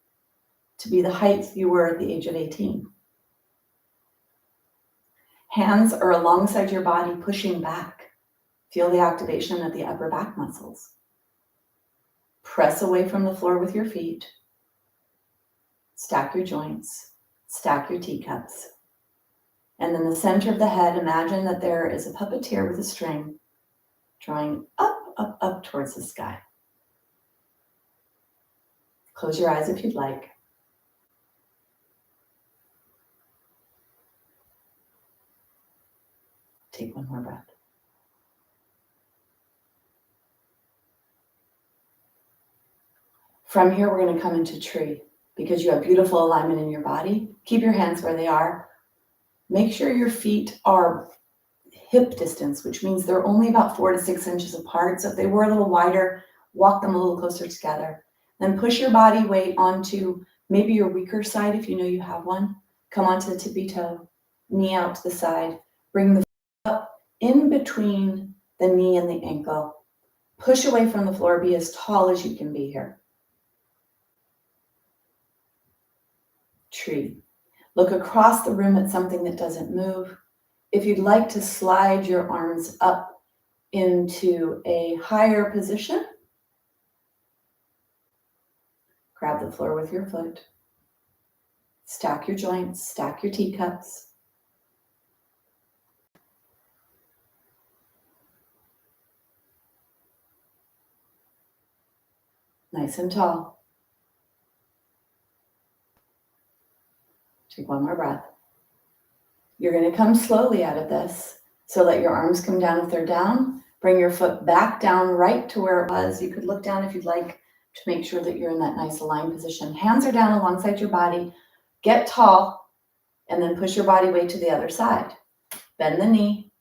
to be the height you were at the age of 18. Hands are alongside your body, pushing back. Feel the activation of the upper back muscles. Press away from the floor with your feet. Stack your joints. Stack your teacups. And in the center of the head, imagine that there is a puppeteer with a string drawing up towards the sky. Close your eyes if you'd like. Take one more breath. From here, we're going to come into tree because you have beautiful alignment in your body. Keep your hands where they are. Make sure your feet are hip distance, which means they're only about 4 to 6 inches apart. So if they were a little wider, walk them a little closer together. Then push your body weight onto maybe your weaker side if you know you have one. Come onto the tippy toe, knee out to the side. Bring the foot up in between the knee and the ankle. Push away from the floor. Be as tall as you can be here. Tree. Look across the room at something that doesn't move. If you'd like to slide your arms up into a higher position, grab the floor with your foot. Stack your joints, stack your teacups. Nice and tall. Take one more breath. You're going to come slowly out of this. So let your arms come down if they're down. Bring your foot back down right to where it was. You could look down if you'd like to make sure that you're in that nice aligned position. Hands are down alongside your body. Get tall and then push your body weight to the other side. Bend the knee.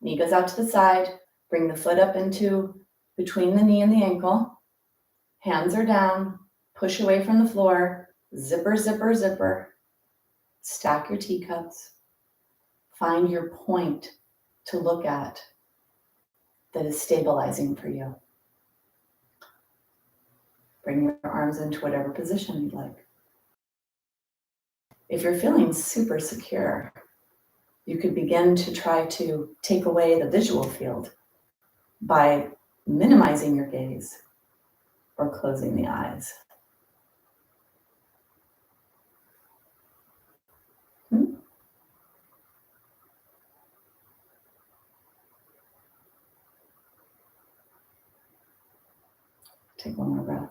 Knee goes out to the side. Bring the foot up into between the knee and the ankle. Hands are down, push away from the floor, zipper, zipper, zipper. Stack your teacups. Find your point to look at that is stabilizing for you. Bring your arms into whatever position you'd like. If you're feeling super secure, you could begin to try to take away the visual field by minimizing your gaze or closing the eyes. Take one more breath.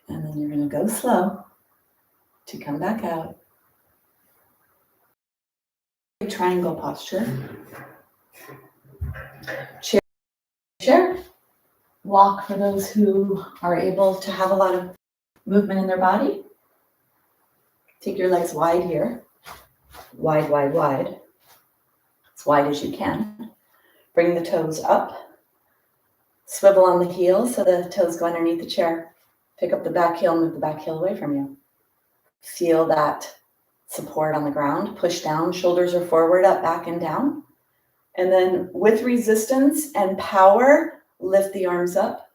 And then you're going to go slow to come back out. Triangle posture. Chair. Walk for those who are able to have a lot of movement in their body. Take your legs wide here. Wide, wide, wide. As wide as you can. Bring the toes up. Swivel on the heel so the toes go underneath the chair. Pick up the back heel, move the back heel away from you. Feel that support on the ground. Push down, shoulders are forward, up, back, and down. And then with resistance and power, lift the arms up.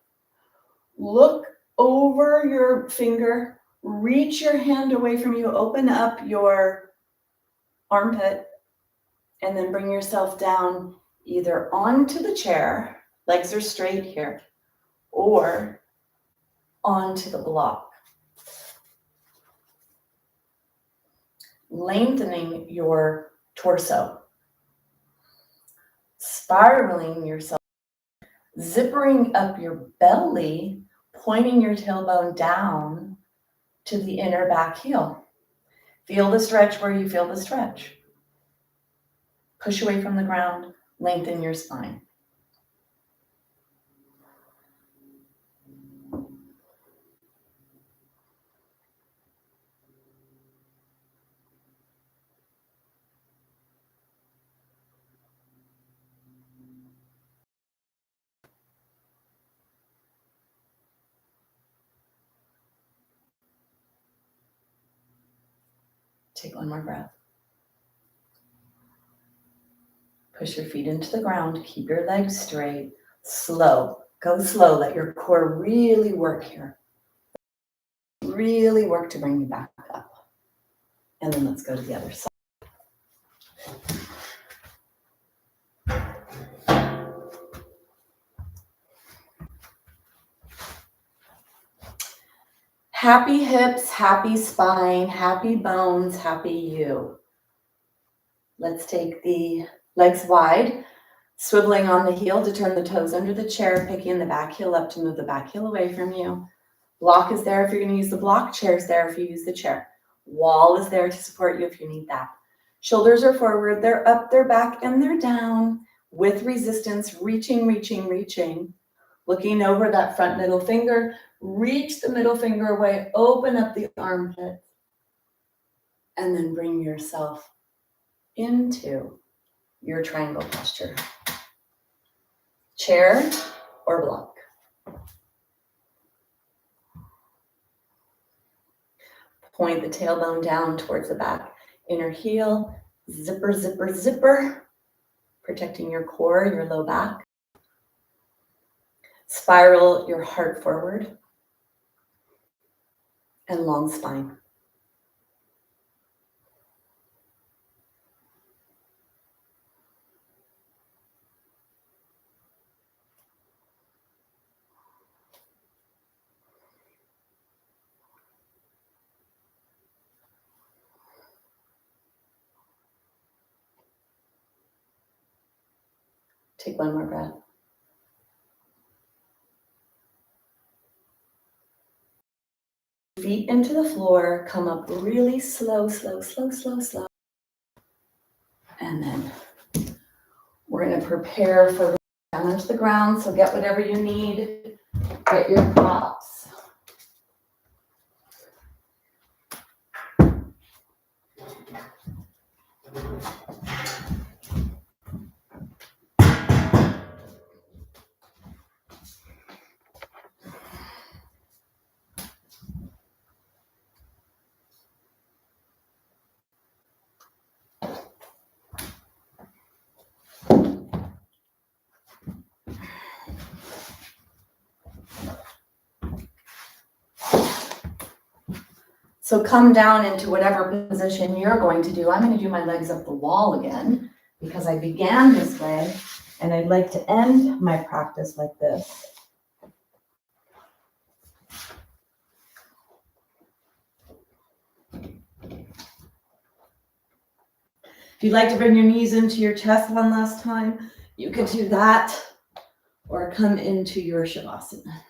Look over your finger. Reach your hand away from you. Open up your armpit. And then bring yourself down either onto the chair, legs are straight here, or onto the block. Lengthening your torso. Spiraling yourself. Zippering up your belly, pointing your tailbone down to the inner back heel. Feel the stretch where you feel the stretch. Push away from the ground, lengthen your spine. Take one more breath. Push your feet into the ground. Keep your legs straight. Slow. Go slow. Let your core really work here. Really work to bring you back up. And then let's go to the other side. Happy hips, happy spine, happy bones, happy you. Let's take the legs wide, swiveling on the heel to turn the toes under the chair, picking the back heel up to move the back heel away from you. Block is there if you're going to use the block. Chair is there if you use the chair. Wall is there to support you if you need that. Shoulders are forward, they're up, they're back, and they're down with resistance, reaching, reaching, reaching. Looking over that front middle finger, reach the middle finger away, open up the armpit, and then bring yourself into your triangle posture. Chair or block. Point the tailbone down towards the back. Inner heel, zipper, zipper, zipper, protecting your core, your low back. Spiral your heart forward and long spine. Take one more breath. Feet into the floor, come up really slow, slow, slow, slow, slow. And then we're going to prepare for down into the ground. So get whatever you need. Get your props. So come down into whatever position you're going to do. I'm going to do my legs up the wall again because I began this way and I'd like to end my practice like this. If you'd like to bring your knees into your chest one last time, you could do that or come into your Shavasana.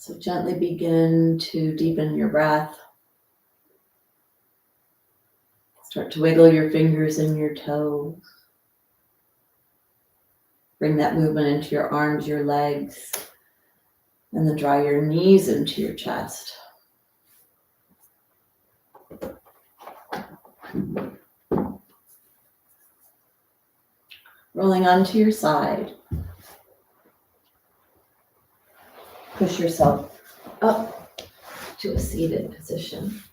So gently begin to deepen your breath. Start to wiggle your fingers and your toes. Bring that movement into your arms, your legs, and then draw your knees into your chest. Rolling onto your side. Push yourself up to a seated position.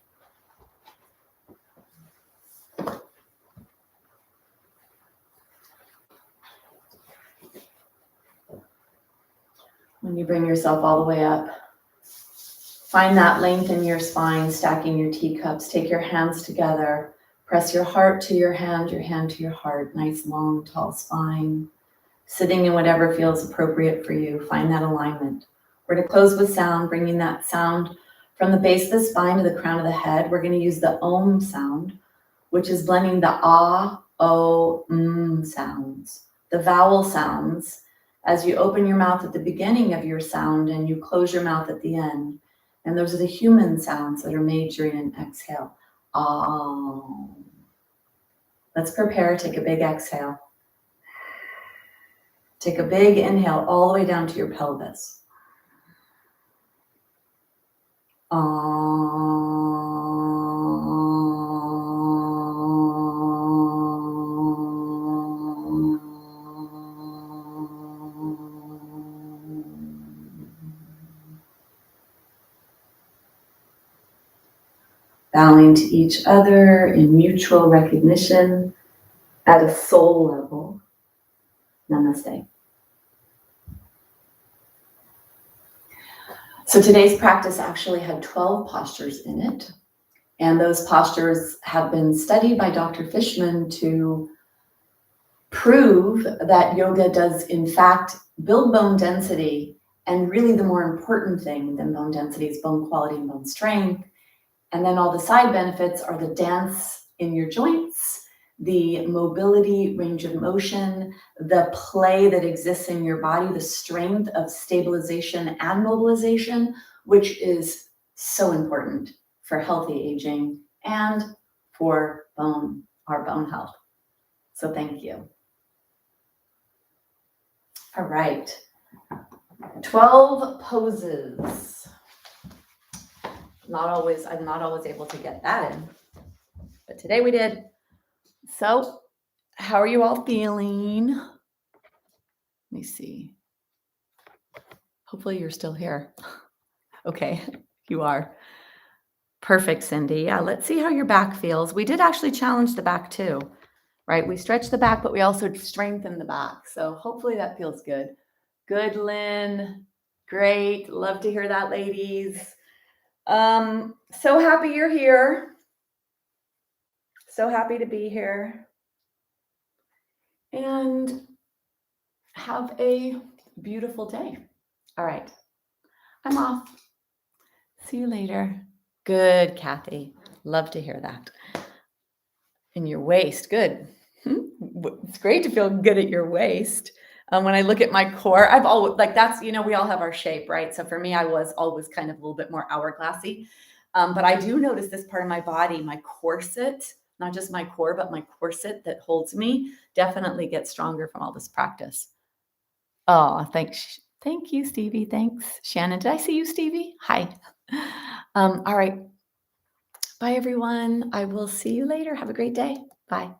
When you bring yourself all the way up, find that length in your spine, stacking your teacups. Take your hands together. Press your heart to your hand to your heart. Nice, long, tall spine. Sitting in whatever feels appropriate for you. Find that alignment. We're going to close with sound, bringing that sound from the base of the spine to the crown of the head. We're going to use the Om sound, which is blending the ah, o, sounds, the vowel sounds. As you open your mouth at the beginning of your sound and you close your mouth at the end. And those are the human sounds that are made during an exhale. Ah. Let's prepare. Take a big exhale. Take a big inhale all the way down to your pelvis. Bowing to each other in mutual recognition at a soul level. Namaste. So today's practice actually had 12 postures in it. And those postures have been studied by Dr. Fishman to prove that yoga does in fact build bone density. And really the more important thing than bone density is bone quality and bone strength. And then all the side benefits are the dance in your joints, the mobility, range of motion, the play that exists in your body, the strength of stabilization and mobilization, which is so important for healthy aging and for our bone health. So thank you. All right, 12 poses. I'm not always able to get that in, but today we did. So how are you all feeling? Let me see. Hopefully you're still here. Okay, you are. Perfect, Cindy. Yeah, let's see how your back feels. We did actually challenge the back too, right? We stretched the back, but we also strengthened the back. So hopefully that feels good. Good, Lynn. Great. Love to hear that, ladies. So happy you're here. So happy to be here. And have a beautiful day. All right. I'm off. See you later. Good, Kathy. Love to hear that. And your waist. Good. It's great to feel good at your waist. When I look at my core, I've always that's, we all have our shape, right? So for me, I was always kind of a little bit more hourglassy. But I do notice this part of my body, my corset, not just my core, but my corset that holds me definitely gets stronger from all this practice. Oh, thanks. Thank you, Stevie. Thanks, Shannon. Did I see you, Stevie? Hi. All right. Bye, everyone. I will see you later. Have a great day. Bye.